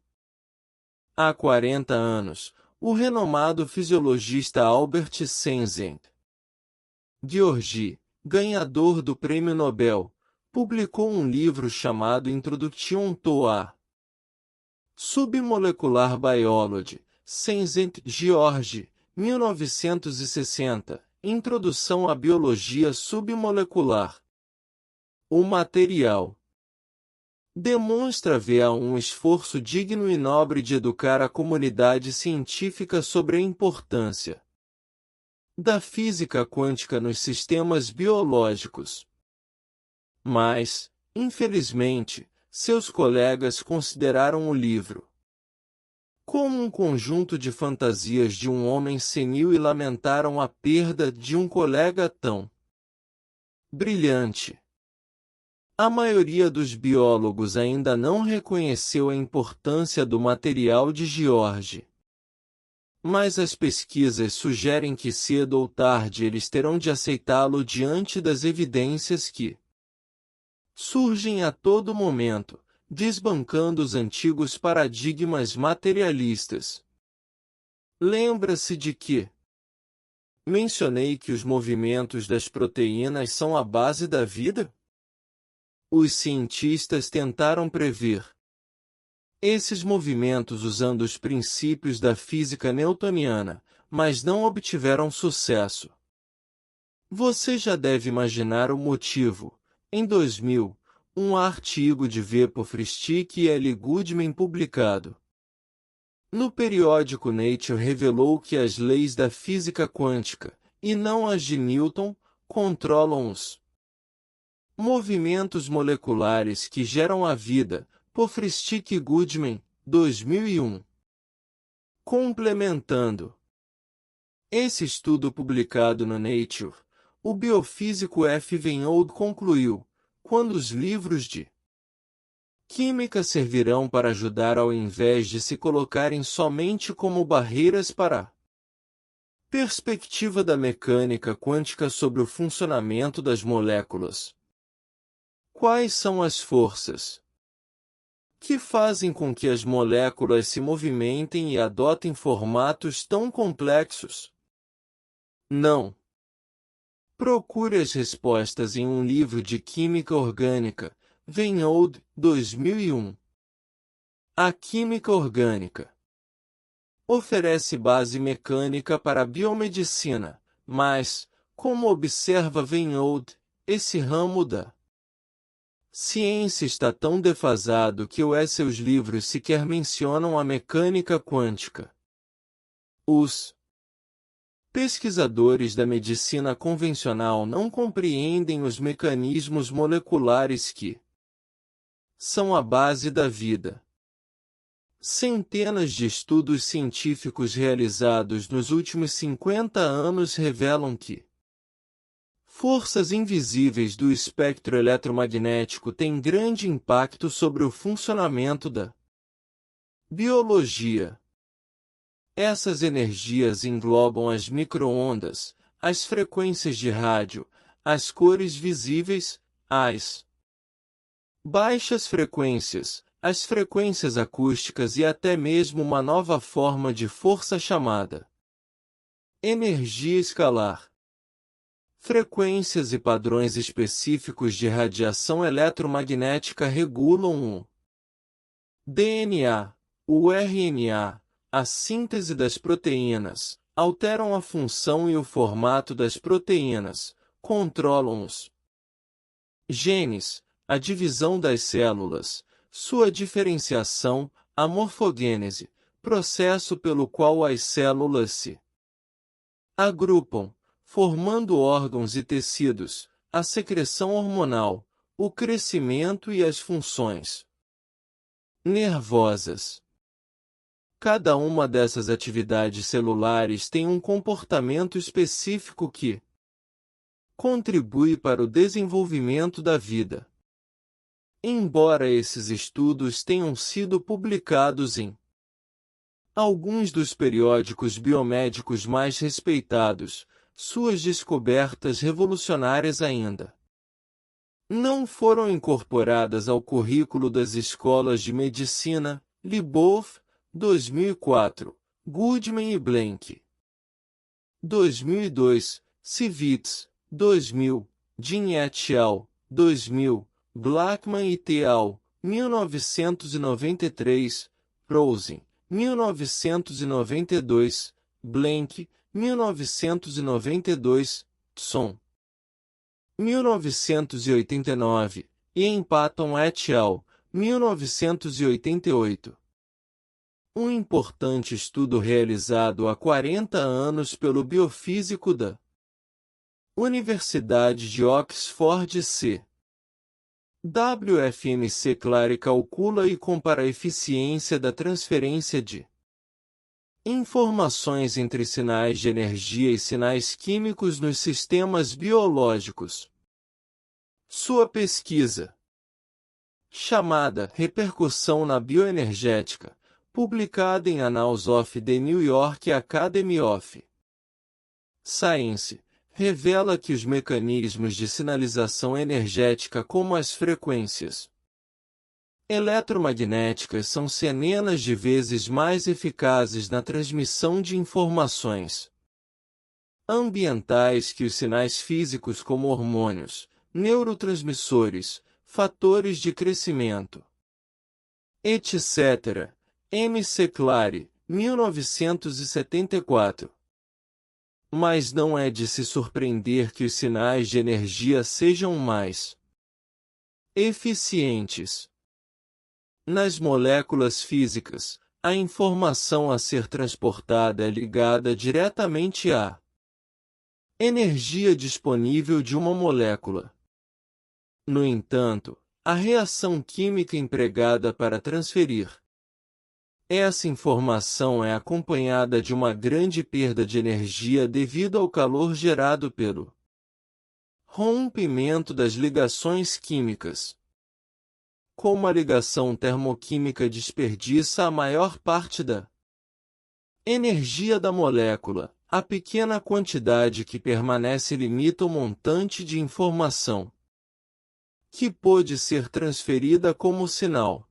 Há 40 anos, o renomado fisiologista Albert Sensing Georgi, ganhador do Prêmio Nobel, publicou um livro chamado Introduction to a Submolecular Biology, Sensing Georgi, 1960, Introdução à Biologia Submolecular. O material demonstra ver um esforço digno e nobre de educar a comunidade científica sobre a importância da física quântica nos sistemas biológicos. Mas, infelizmente, seus colegas consideraram o livro como um conjunto de fantasias de um homem senil e lamentaram a perda de um colega tão brilhante. A maioria dos biólogos ainda não reconheceu a importância do material de Georgi. Mas as pesquisas sugerem que cedo ou tarde eles terão de aceitá-lo diante das evidências que surgem a todo momento, desbancando os antigos paradigmas materialistas. Lembra-se de que mencionei que os movimentos das proteínas são a base da vida? Os cientistas tentaram prever esses movimentos usando os princípios da física newtoniana, mas não obtiveram sucesso. Você já deve imaginar o motivo. Em 2000, um artigo de V. Pofristic e L. Goodman publicado no periódico Nature revelou que as leis da física quântica, e não as de Newton, controlam os movimentos moleculares que geram a vida. Pofristic e Goodman, 2001. Complementando esse estudo publicado no Nature, o biofísico F. Vennold concluiu: quando os livros de química servirão para ajudar ao invés de se colocarem somente como barreiras para a perspectiva da mecânica quântica sobre o funcionamento das moléculas. Quais são as forças que fazem com que as moléculas se movimentem e adotem formatos tão complexos? Não. Procure as respostas em um livro de química orgânica, Vennold, 2001. A química orgânica oferece base mecânica para a biomedicina, mas, como observa Vennold, esse ramo da ciência está tão defasado que seus livros sequer mencionam a mecânica quântica. Os pesquisadores da medicina convencional não compreendem os mecanismos moleculares que são a base da vida. Centenas de estudos científicos realizados nos últimos 50 anos revelam que Forças invisíveis do espectro eletromagnético têm grande impacto sobre o funcionamento da biologia. Essas energias englobam as microondas, as frequências de rádio, as cores visíveis, as baixas frequências, as frequências acústicas e até mesmo uma nova forma de força chamada energia escalar. Frequências e padrões específicos de radiação eletromagnética regulam o DNA, o RNA, a síntese das proteínas, alteram a função e o formato das proteínas, controlam os genes, a divisão das células, sua diferenciação, a morfogênese, processo pelo qual as células se agrupam, formando órgãos e tecidos, a secreção hormonal, o crescimento e as funções nervosas. Cada uma dessas atividades celulares tem um comportamento específico que contribui para o desenvolvimento da vida. Embora esses estudos tenham sido publicados em alguns dos periódicos biomédicos mais respeitados, suas descobertas revolucionárias ainda não foram incorporadas ao currículo das escolas de medicina. Lyubov, 2004, Goodman e Blank, 2002, Civitz, 2000, Jin et al., 2000, Blackman et al., 1993, Rosen, 1992, Blank, 1992, Tson, 1989, e Patton et al., 1988. Um importante estudo realizado há 40 anos pelo biofísico da Universidade de Oxford C. WFMC Clary calcula e compara a eficiência da transferência de informações entre sinais de energia e sinais químicos nos sistemas biológicos. Sua pesquisa, chamada Repercussão na Bioenergética, publicada em Annals of the New York Academy of Science, revela que os mecanismos de sinalização energética como as frequências eletromagnéticas são centenas de vezes mais eficazes na transmissão de informações ambientais que os sinais físicos como hormônios, neurotransmissores, fatores de crescimento, etc. M.C. Clary, 1974. Mas não é de se surpreender que os sinais de energia sejam mais eficientes. Nas moléculas físicas, a informação a ser transportada é ligada diretamente à energia disponível de uma molécula. No entanto, a reação química empregada para transferir essa informação é acompanhada de uma grande perda de energia devido ao calor gerado pelo rompimento das ligações químicas. Como a ligação termoquímica desperdiça a maior parte da energia da molécula, a pequena quantidade que permanece limita o montante de informação que pode ser transferida como sinal.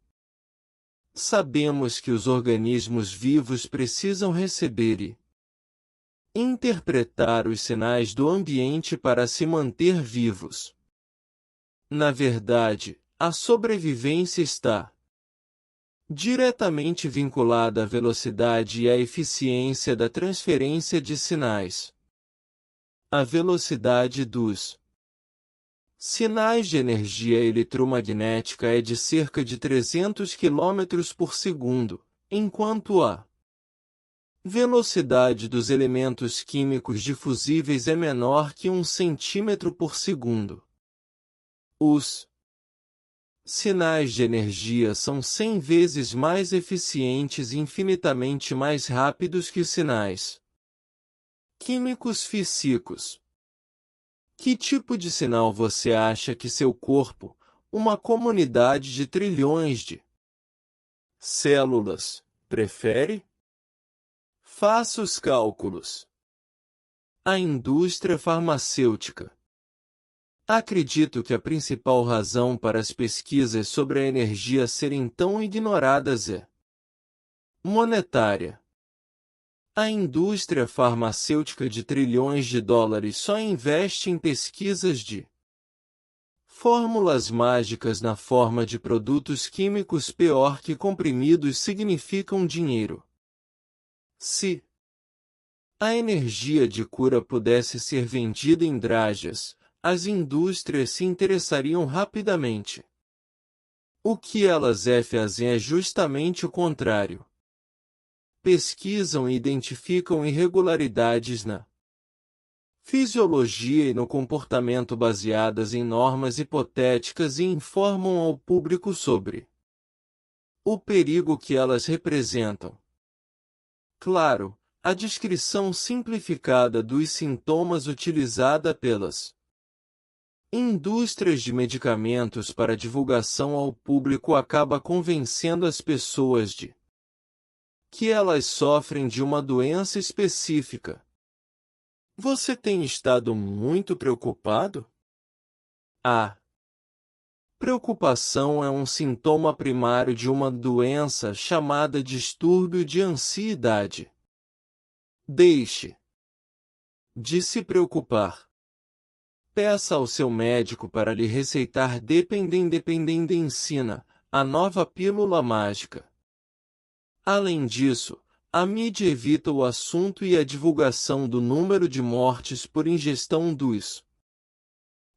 Sabemos que os organismos vivos precisam receber e interpretar os sinais do ambiente para se manter vivos. Na verdade, a sobrevivência está diretamente vinculada à velocidade e à eficiência da transferência de sinais. A velocidade dos sinais de energia eletromagnética é de cerca de 300 km por segundo, enquanto a velocidade dos elementos químicos difusíveis é menor que 1 cm por segundo. Os sinais de energia são 100 vezes mais eficientes e infinitamente mais rápidos que os sinais químicos físicos. Que tipo de sinal você acha que seu corpo, uma comunidade de trilhões de células, prefere? Faça os cálculos. A indústria farmacêutica. Acredito que a principal razão para as pesquisas sobre a energia serem tão ignoradas é monetária. A indústria farmacêutica de trilhões de dólares só investe em pesquisas de fórmulas mágicas na forma de produtos químicos pior que comprimidos significam dinheiro. Se a energia de cura pudesse ser vendida em dragas, as indústrias se interessariam rapidamente. O que elas fazem é justamente o contrário. Pesquisam e identificam irregularidades na fisiologia e no comportamento baseadas em normas hipotéticas e informam ao público sobre o perigo que elas representam. Claro, a descrição simplificada dos sintomas utilizada pelas indústrias de medicamentos para divulgação ao público acaba convencendo as pessoas de que elas sofrem de uma doença específica. Você tem estado muito preocupado? A preocupação é um sintoma primário de uma doença chamada distúrbio de ansiedade. Deixe de se preocupar. Peça ao seu médico para lhe receitar Dependendependendensina, a nova pílula mágica. Além disso, a mídia evita o assunto e a divulgação do número de mortes por ingestão dos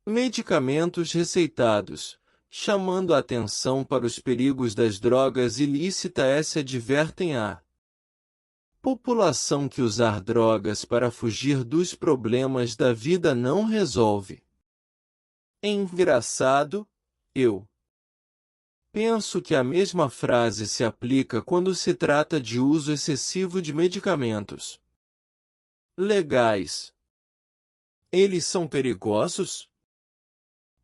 medicamentos receitados, chamando a atenção para os perigos das drogas ilícitas. Se advertem a população que usar drogas para fugir dos problemas da vida não resolve. É engraçado, eu penso que a mesma frase se aplica quando se trata de uso excessivo de medicamentos legais. Eles são perigosos?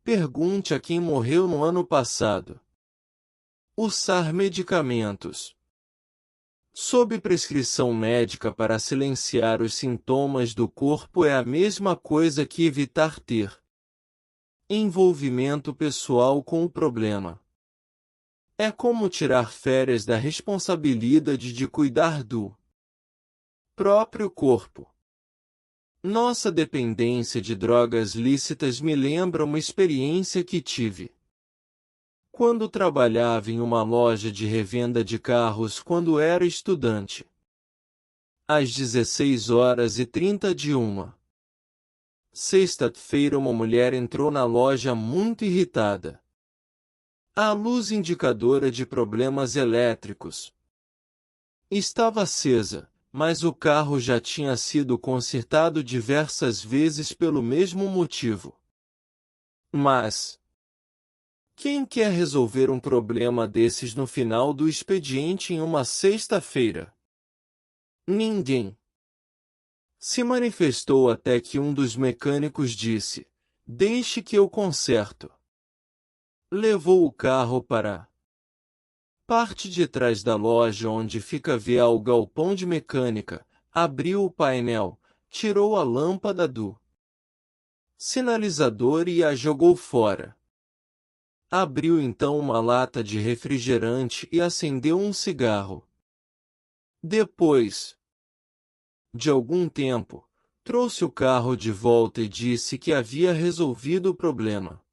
Pergunte a quem morreu no ano passado. Usar medicamentos sob prescrição médica para silenciar os sintomas do corpo é a mesma coisa que evitar ter envolvimento pessoal com o problema. É como tirar férias da responsabilidade de cuidar do próprio corpo. Nossa dependência de drogas lícitas me lembra uma experiência que tive quando trabalhava em uma loja de revenda de carros quando era estudante. Às 16h30 de uma sexta-feira, uma mulher entrou na loja muito irritada. A luz indicadora de problemas elétricos estava acesa, mas o carro já tinha sido consertado diversas vezes pelo mesmo motivo. Mas quem quer resolver um problema desses no final do expediente em uma sexta-feira? Ninguém se manifestou até que um dos mecânicos disse: "Deixe que eu conserto." Levou o carro para a parte de trás da loja onde fica o galpão de mecânica, abriu o painel, tirou a lâmpada do sinalizador e a jogou fora. Abriu então uma lata de refrigerante e acendeu um cigarro. Depois de algum tempo, trouxe o carro de volta e disse que havia resolvido o problema.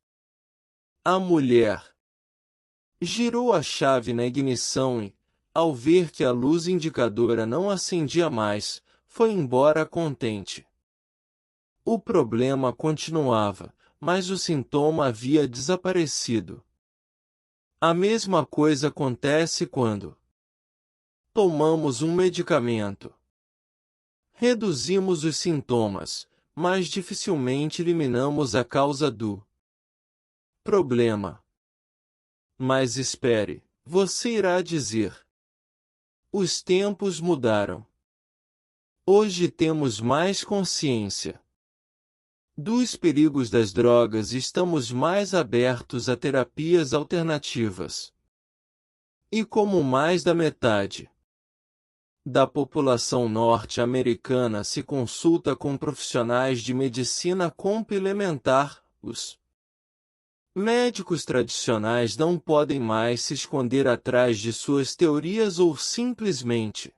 A mulher girou a chave na ignição e, ao ver que a luz indicadora não acendia mais, foi embora contente. O problema continuava, mas o sintoma havia desaparecido. A mesma coisa acontece quando tomamos um medicamento. Reduzimos os sintomas, mas dificilmente eliminamos a causa do problema. Mas espere, você irá dizer: os tempos mudaram. Hoje temos mais consciência. Dos perigos das drogas estamos mais abertos a terapias alternativas. E como mais da metade da população norte-americana se consulta com profissionais de medicina complementar, os médicos tradicionais não podem mais se esconder atrás de suas teorias ou simplesmente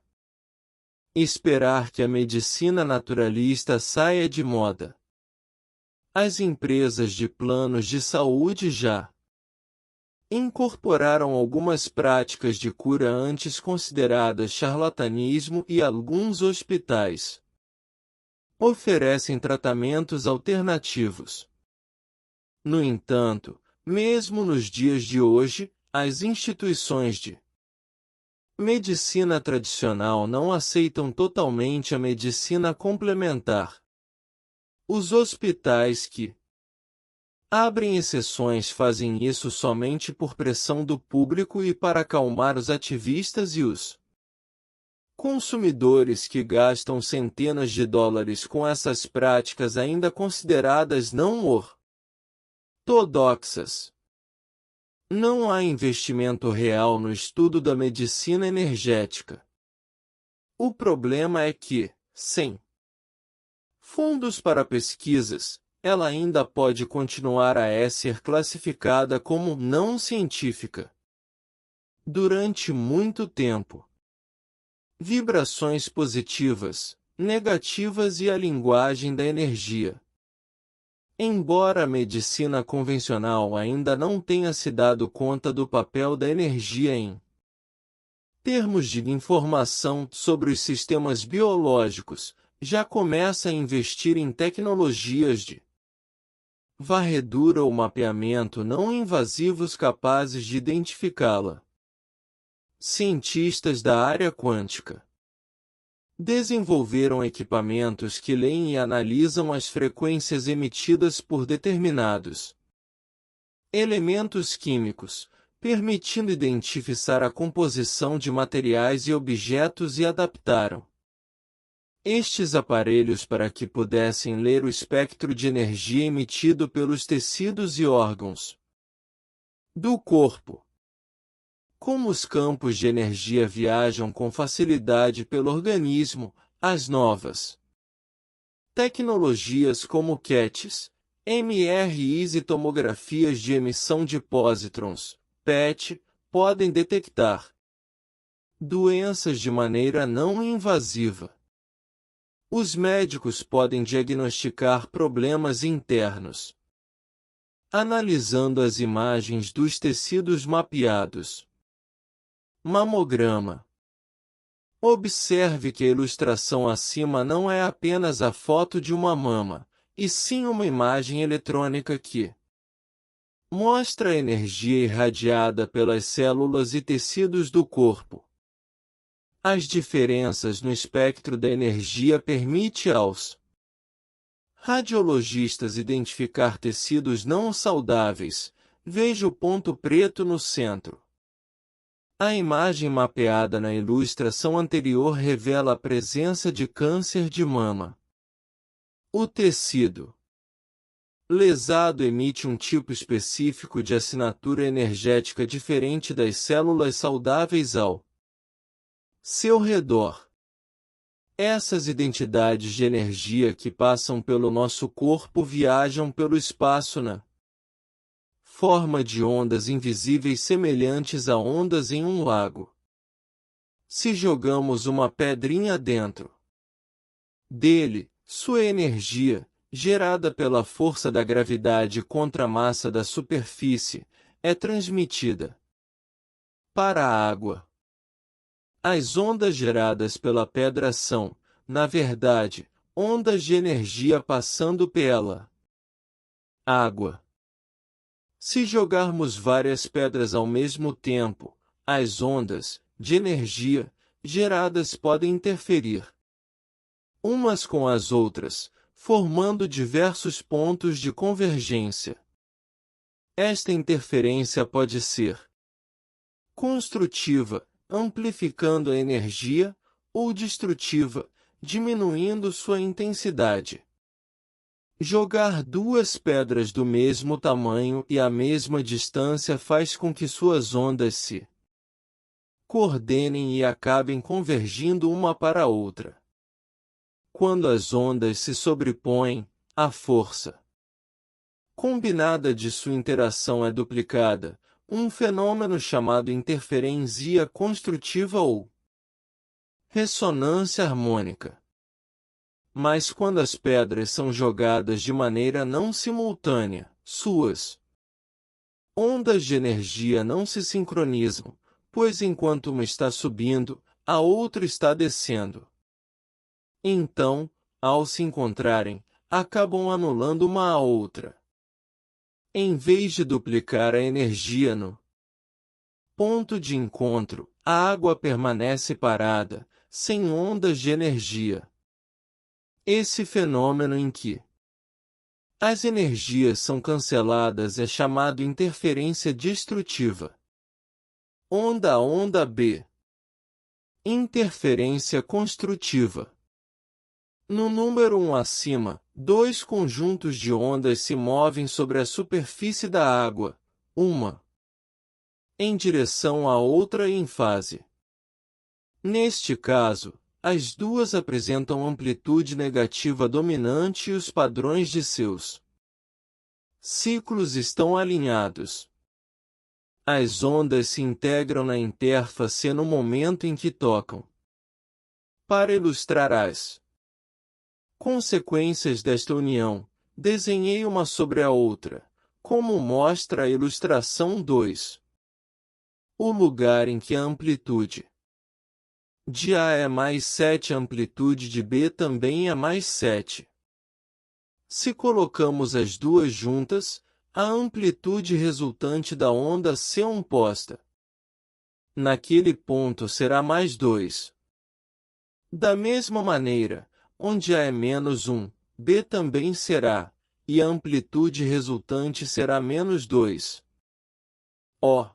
esperar que a medicina naturalista saia de moda. As empresas de planos de saúde já incorporaram algumas práticas de cura antes consideradas charlatanismo e alguns hospitais oferecem tratamentos alternativos. No entanto, mesmo nos dias de hoje, as instituições de medicina tradicional não aceitam totalmente a medicina complementar. Os hospitais que abrem exceções fazem isso somente por pressão do público e para acalmar os ativistas e os consumidores que gastam centenas de dólares com essas práticas ainda consideradas não ortodoxas. Não há investimento real no estudo da medicina energética. O problema é que, sem fundos para pesquisas, ela ainda pode continuar a ser classificada como não científica. Durante muito tempo, vibrações positivas, negativas e a linguagem da energia. Embora a medicina convencional ainda não tenha se dado conta do papel da energia em termos de informação sobre os sistemas biológicos, já começa a investir em tecnologias de varredura ou mapeamento não invasivos capazes de identificá-la. Cientistas da área quântica desenvolveram equipamentos que leem e analisam as frequências emitidas por determinados elementos químicos, permitindo identificar a composição de materiais e objetos e adaptaram estes aparelhos para que pudessem ler o espectro de energia emitido pelos tecidos e órgãos do corpo. Como os campos de energia viajam com facilidade pelo organismo, as novas tecnologias como CATs, MRIs e tomografias de emissão de pósitrons, PET, podem detectar doenças de maneira não invasiva. Os médicos podem diagnosticar problemas internos analisando as imagens dos tecidos mapeados. Mamograma. Observe que a ilustração acima não é apenas a foto de uma mama, e sim uma imagem eletrônica que mostra a energia irradiada pelas células e tecidos do corpo. As diferenças no espectro da energia permitem aos radiologistas identificar tecidos não saudáveis. Veja o ponto preto no centro. A imagem mapeada na ilustração anterior revela a presença de câncer de mama. O tecido lesado emite um tipo específico de assinatura energética diferente das células saudáveis ao seu redor. Essas identidades de energia que passam pelo nosso corpo viajam pelo espaço na forma de ondas invisíveis semelhantes a ondas em um lago. Se jogamos uma pedrinha dentro dele, sua energia, gerada pela força da gravidade contra a massa da superfície, é transmitida para a água. As ondas geradas pela pedra são, na verdade, ondas de energia passando pela água. Se jogarmos várias pedras ao mesmo tempo, as ondas de energia geradas podem interferir umas com as outras, formando diversos pontos de convergência. Esta interferência pode ser construtiva, amplificando a energia, ou destrutiva, diminuindo sua intensidade. Jogar duas pedras do mesmo tamanho e à mesma distância faz com que suas ondas se coordenem e acabem convergindo uma para a outra. Quando as ondas se sobrepõem, a força combinada de sua interação é duplicada, um fenômeno chamado interferência construtiva ou ressonância harmônica. Mas quando as pedras são jogadas de maneira não simultânea, suas ondas de energia não se sincronizam, pois enquanto uma está subindo, a outra está descendo. Então, ao se encontrarem, acabam anulando uma a outra. Em vez de duplicar a energia no ponto de encontro, a água permanece parada, sem ondas de energia. Esse fenômeno em que as energias são canceladas é chamado interferência destrutiva. Onda a onda B. Interferência construtiva. No número 1 acima, dois conjuntos de ondas se movem sobre a superfície da água, uma em direção à outra e em fase. Neste caso, as duas apresentam amplitude negativa dominante e os padrões de seus ciclos estão alinhados. As ondas se integram na interface no momento em que tocam. Para ilustrar as consequências desta união, desenhei uma sobre a outra, como mostra a ilustração 2. O lugar em que a amplitude de A é mais 7, a amplitude de B também é mais 7. Se colocamos as duas juntas, a amplitude resultante da onda C1 posta naquele ponto será mais 2. Da mesma maneira, onde A é menos 1, B também será, e a amplitude resultante será menos 2. O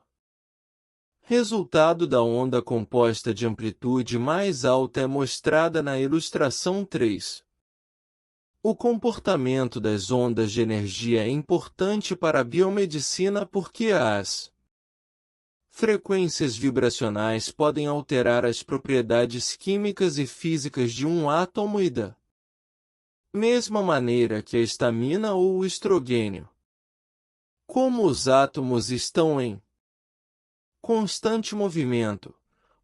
resultado da onda composta de amplitude mais alta é mostrada na ilustração 3. O comportamento das ondas de energia é importante para a biomedicina porque as frequências vibracionais podem alterar as propriedades químicas e físicas de um átomo e da mesma maneira que a histamina ou o estrogênio. Como os átomos estão em constante movimento,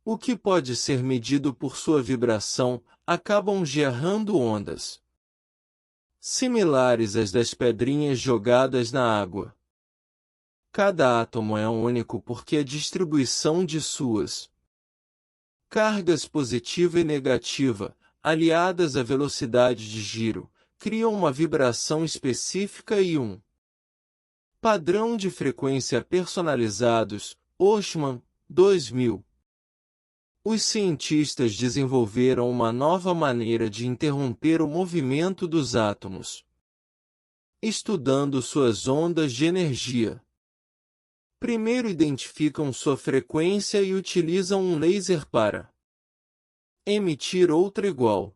o que pode ser medido por sua vibração, acabam gerando ondas similares às das pedrinhas jogadas na água. Cada átomo é único porque a distribuição de suas cargas positiva e negativa, aliadas à velocidade de giro, criam uma vibração específica e um padrão de frequência personalizados. Oshman, 2000. Os cientistas desenvolveram uma nova maneira de interromper o movimento dos átomos, estudando suas ondas de energia. Primeiro identificam sua frequência e utilizam um laser para emitir outra igual.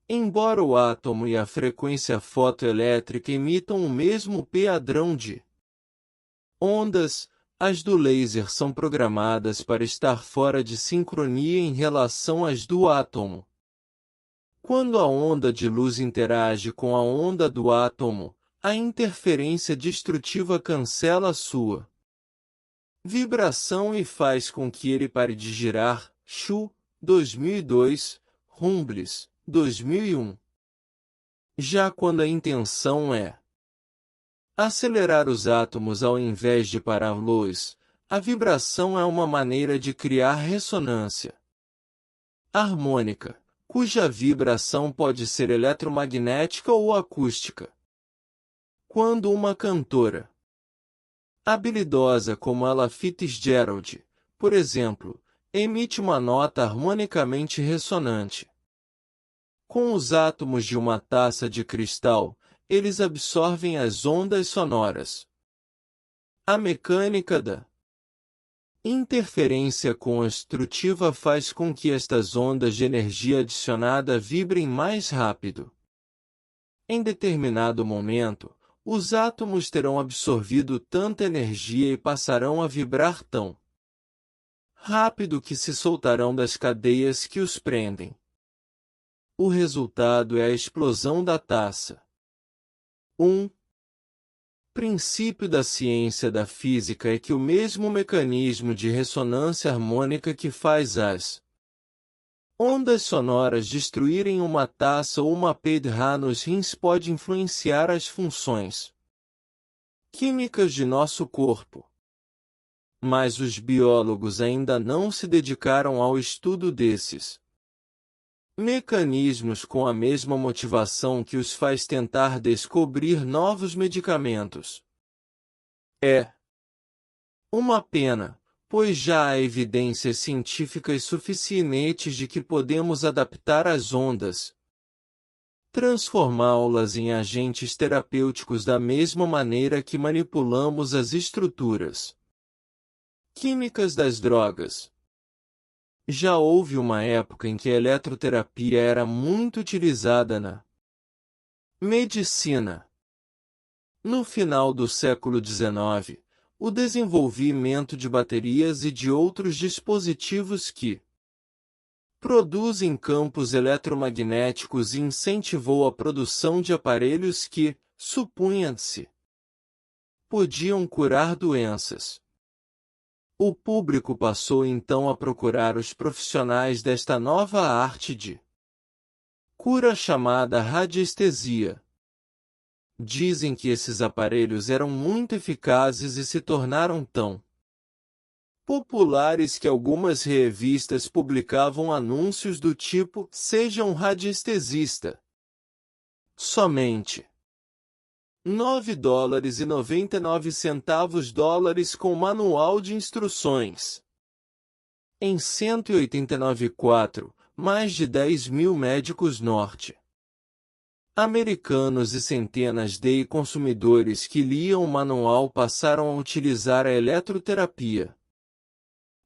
Embora o átomo e a frequência fotoelétrica emitam o mesmo padrão de ondas, as do laser são programadas para estar fora de sincronia em relação às do átomo. Quando a onda de luz interage com a onda do átomo, a interferência destrutiva cancela sua vibração e faz com que ele pare de girar. Shu, 2002, Humbles, 2001. Já quando a intenção é acelerar os átomos ao invés de pará-los, a vibração é uma maneira de criar ressonância harmônica, cuja vibração pode ser eletromagnética ou acústica. Quando uma cantora habilidosa como Ella Fitzgerald, por exemplo, emite uma nota harmonicamente ressonante com os átomos de uma taça de cristal, eles absorvem as ondas sonoras. A mecânica da interferência construtiva faz com que estas ondas de energia adicionada vibrem mais rápido. Em determinado momento, os átomos terão absorvido tanta energia e passarão a vibrar tão rápido que se soltarão das cadeias que os prendem. O resultado é a explosão da taça. 1. Princípio da ciência da física é que o mesmo mecanismo de ressonância harmônica que faz as ondas sonoras destruírem uma taça ou uma pedra nos rins pode influenciar as funções químicas de nosso corpo. Mas os biólogos ainda não se dedicaram ao estudo desses mecanismos com a mesma motivação que os faz tentar descobrir novos medicamentos. É uma pena, pois já há evidências científicas suficientes de que podemos adaptar as ondas, transformá-las em agentes terapêuticos da mesma maneira que manipulamos as estruturas químicas das drogas. Já houve uma época em que a eletroterapia era muito utilizada na medicina. No final do século XIX, o desenvolvimento de baterias e de outros dispositivos que produzem campos eletromagnéticos incentivou a produção de aparelhos que, supunha-se, podiam curar doenças. O público passou então a procurar os profissionais desta nova arte de cura chamada radiestesia. Dizem que esses aparelhos eram muito eficazes e se tornaram tão populares que algumas revistas publicavam anúncios do tipo "Seja um radiestesista". Somente $9,99 com manual de instruções. Em 189,4, mais de 10 mil médicos norte-americanos e centenas de consumidores que liam o manual passaram a utilizar a eletroterapia.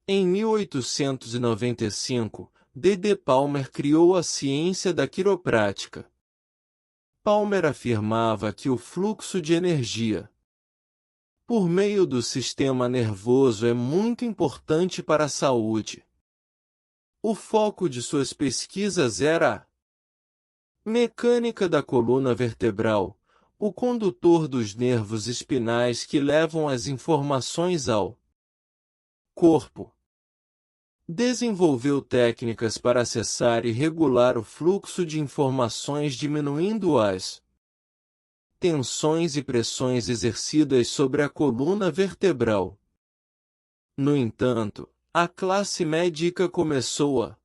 Em 1895, D. Palmer criou a ciência da quiroprática. Palmer afirmava que o fluxo de energia por meio do sistema nervoso é muito importante para a saúde. O foco de suas pesquisas era a mecânica da coluna vertebral, o condutor dos nervos espinais que levam as informações ao corpo. Desenvolveu técnicas para acessar e regular o fluxo de informações diminuindo as tensões e pressões exercidas sobre a coluna vertebral. No entanto, a classe médica começou a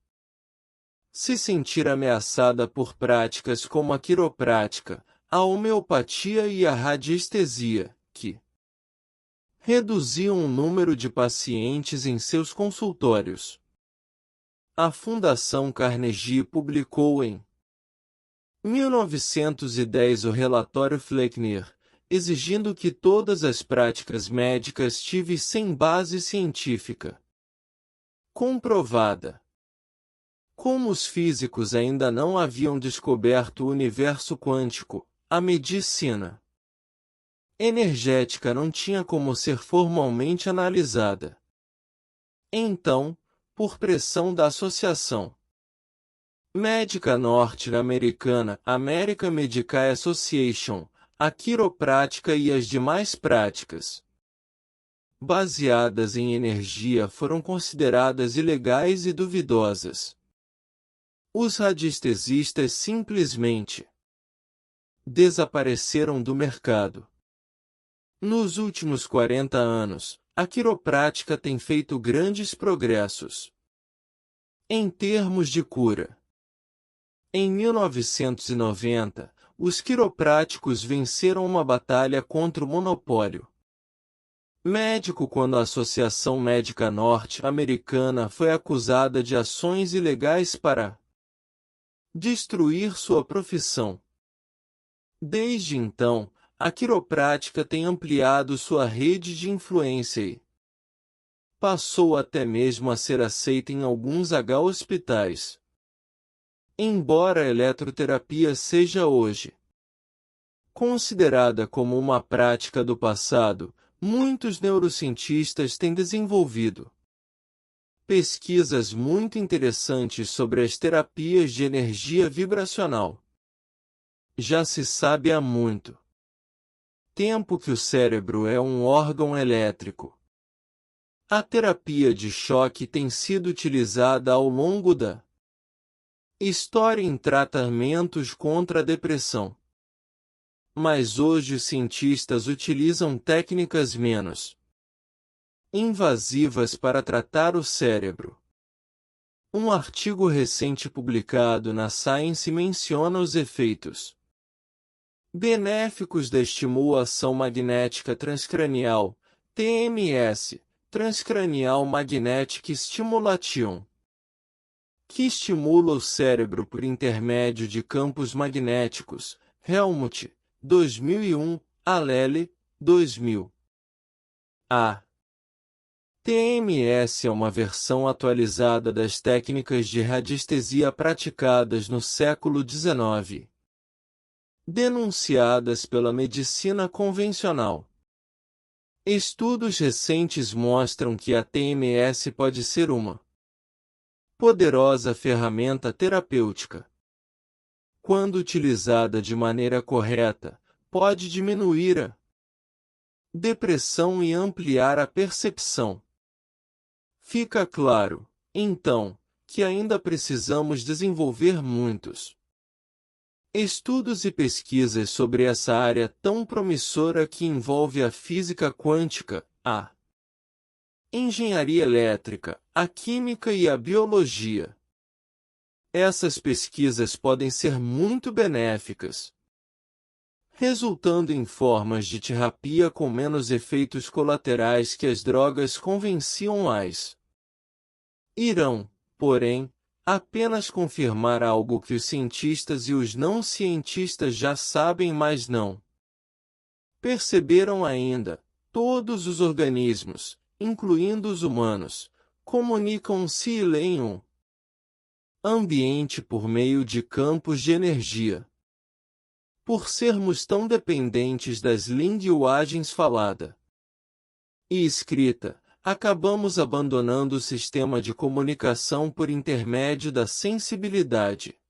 se sentir ameaçada por práticas como a quiroprática, a homeopatia e a radiestesia, que reduziam o número de pacientes em seus consultórios. A Fundação Carnegie publicou em 1910 o relatório Fleckner, exigindo que todas as práticas médicas tivessem base científica comprovada. Como os físicos ainda não haviam descoberto o universo quântico, a medicina energética não tinha como ser formalmente analisada. Então, por pressão da Associação Médica Norte-Americana, American Medical Association, a quiroprática e as demais práticas baseadas em energia foram consideradas ilegais e duvidosas. Os radiestesistas simplesmente desapareceram do mercado. Nos últimos 40 anos, a quiroprática tem feito grandes progressos em termos de cura. Em 1990, os quiropráticos venceram uma batalha contra o monopólio médico quando a Associação Médica Norte-Americana foi acusada de ações ilegais para destruir sua profissão. Desde então, a quiroprática tem ampliado sua rede de influência e passou até mesmo a ser aceita em alguns hospitais. Embora a eletroterapia seja hoje Considerada como uma prática do passado, muitos neurocientistas têm desenvolvido pesquisas muito interessantes sobre as terapias de energia vibracional. Já se sabe há muito tempo que o cérebro é um órgão elétrico. A terapia de choque tem sido utilizada ao longo da história em tratamentos contra a depressão. Mas hoje os cientistas utilizam técnicas menos invasivas para tratar o cérebro. Um artigo recente publicado na Science menciona os efeitos benéficos da estimulação magnética transcranial, TMS, Transcranial Magnetic Stimulation, que estimula o cérebro por intermédio de campos magnéticos. Helmut, 2001, Allele, 2000. A TMS é uma versão atualizada das técnicas de radiestesia praticadas no século XIX, denunciadas pela medicina convencional. Estudos recentes mostram que a TMS pode ser uma poderosa ferramenta terapêutica. Quando utilizada de maneira correta, pode diminuir a depressão e ampliar a percepção. Fica claro, então, que ainda precisamos desenvolver muitos estudos e pesquisas sobre essa área tão promissora que envolve a física quântica, a engenharia elétrica, a química e a biologia. Essas pesquisas podem ser muito benéficas, resultando em formas de terapia com menos efeitos colaterais que as drogas convencionais. Irão, porém, apenas confirmar algo que os cientistas e os não cientistas já sabem, mas não perceberam ainda. Todos os organismos, incluindo os humanos, comunicam-se em um ambiente por meio de campos de energia. Por sermos tão dependentes das linguagens falada e escrita, acabamos abandonando o sistema de comunicação por intermédio da sensibilidade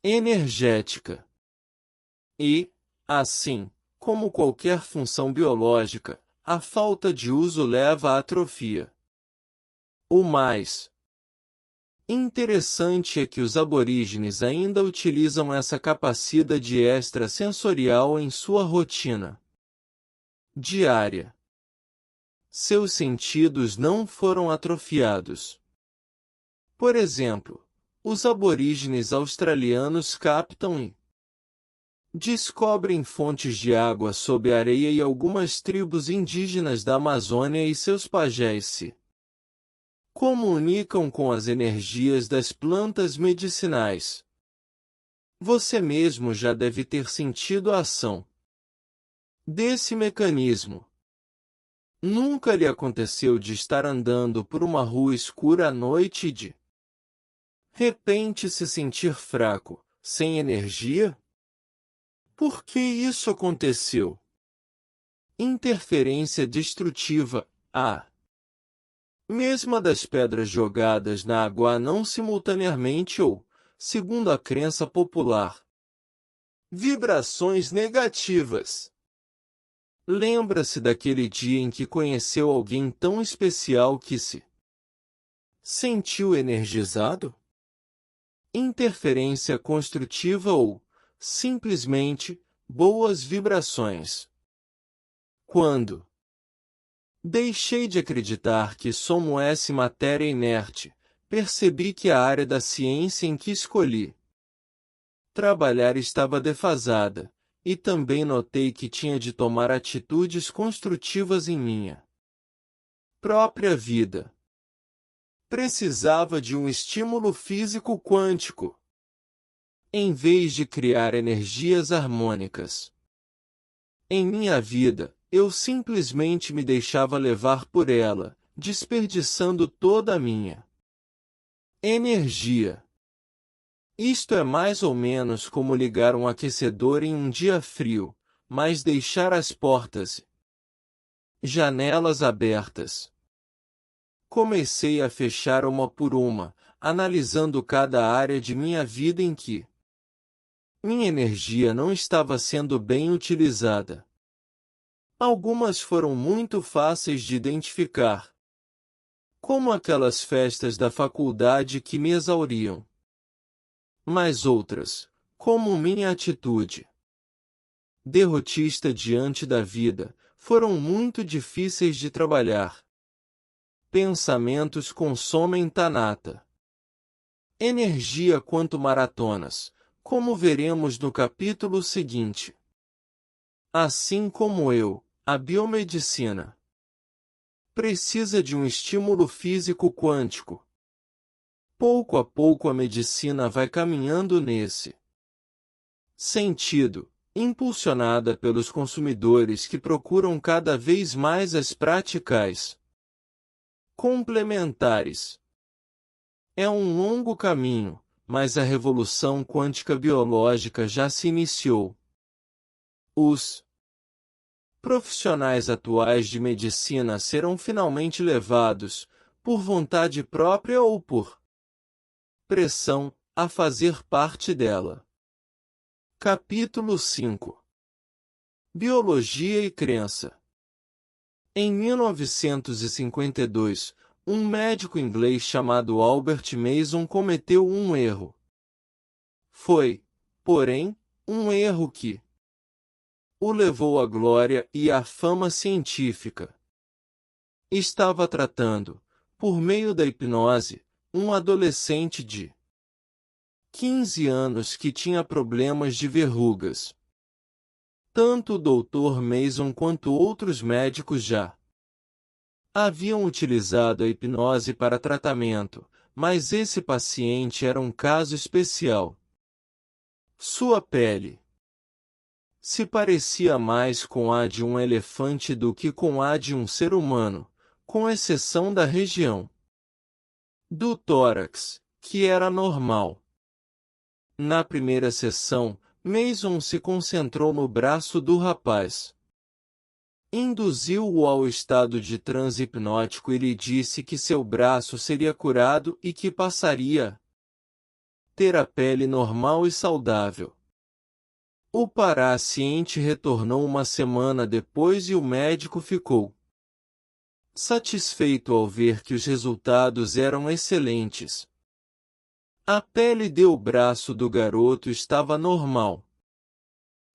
energética. E, assim, como qualquer função biológica, a falta de uso leva à atrofia. O mais interessante é que os aborígenes ainda utilizam essa capacidade extrasensorial em sua rotina diária. Seus sentidos não foram atrofiados. Por exemplo, os aborígenes australianos captam e descobrem fontes de água sob a areia, e algumas tribos indígenas da Amazônia e seus pajés se comunicam com as energias das plantas medicinais. Você mesmo já deve ter sentido a ação desse mecanismo. Nunca lhe aconteceu de estar andando por uma rua escura à noite e de repente se sentir fraco, sem energia? Por que isso aconteceu? Interferência destrutiva, a mesma das pedras jogadas na água não simultaneamente ou, segundo a crença popular, vibrações negativas. Lembra-se daquele dia em que conheceu alguém tão especial que se sentiu energizado? Interferência construtiva ou, simplesmente, boas vibrações. Quando deixei de acreditar que somos matéria inerte, percebi que a área da ciência em que escolhi trabalhar estava defasada, e também notei que tinha de tomar atitudes construtivas em minha própria vida. Precisava de um estímulo físico quântico, em vez de criar energias harmônicas. Em minha vida, eu simplesmente me deixava levar por ela, desperdiçando toda a minha energia. Isto é mais ou menos como ligar um aquecedor em um dia frio, mas deixar as portas e janelas abertas. Comecei a fechar uma por uma, analisando cada área de minha vida em que minha energia não estava sendo bem utilizada. Algumas foram muito fáceis de identificar, como aquelas festas da faculdade que me exauriam. Mas outras, como minha atitude derrotista diante da vida, foram muito difíceis de trabalhar. Pensamentos consomem Tanata. Energia quanto maratonas, como veremos no capítulo seguinte. Assim como eu, a biomedicina precisa de um estímulo físico quântico. Pouco a pouco a medicina vai caminhando nesse sentido, impulsionada pelos consumidores que procuram cada vez mais as práticas complementares. É um longo caminho, mas a revolução quântica biológica já se iniciou. Os profissionais atuais de medicina serão finalmente levados, por vontade própria ou por pressão, a fazer parte dela. Capítulo 5. Biologia e crença. Em 1952, um médico inglês chamado Albert Mason cometeu um erro. Foi, porém, um erro que o levou à glória e à fama científica. Estava tratando, por meio da hipnose, um adolescente de 15 anos que tinha problemas de verrugas. Tanto o Dr. Mason quanto outros médicos já haviam utilizado a hipnose para tratamento, mas esse paciente era um caso especial. Sua pele se parecia mais com a de um elefante do que com a de um ser humano, com exceção da região do tórax, que era normal. Na primeira sessão, Mason se concentrou no braço do rapaz. Induziu-o ao estado de transe hipnótico e lhe disse que seu braço seria curado e que passaria a ter a pele normal e saudável. O paciente retornou uma semana depois e o médico ficou satisfeito ao ver que os resultados eram excelentes. A pele do braço do garoto estava normal.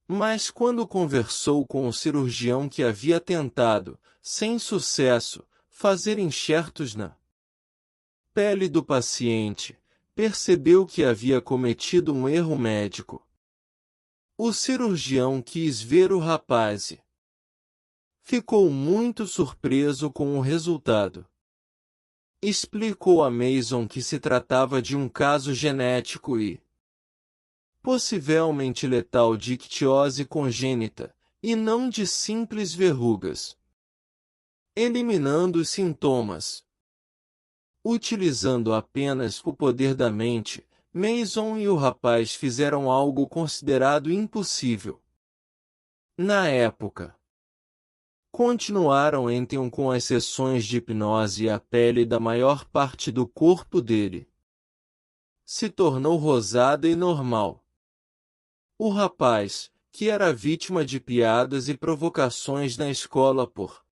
Mas quando conversou com o cirurgião que havia tentado, sem sucesso, fazer enxertos na pele do paciente, percebeu que havia cometido um erro médico. O cirurgião quis ver o rapaz e ficou muito surpreso com o resultado. Explicou a Mason que se tratava de um caso genético e possivelmente letal de ictiose congênita, e não de simples verrugas. Eliminando os sintomas. Utilizando apenas o poder da mente, Mason e o rapaz fizeram algo considerado impossível na época. Continuaram então com as sessões de hipnose e a pele da maior parte do corpo dele se tornou rosada e normal. O rapaz, que era vítima de piadas e provocações na escola por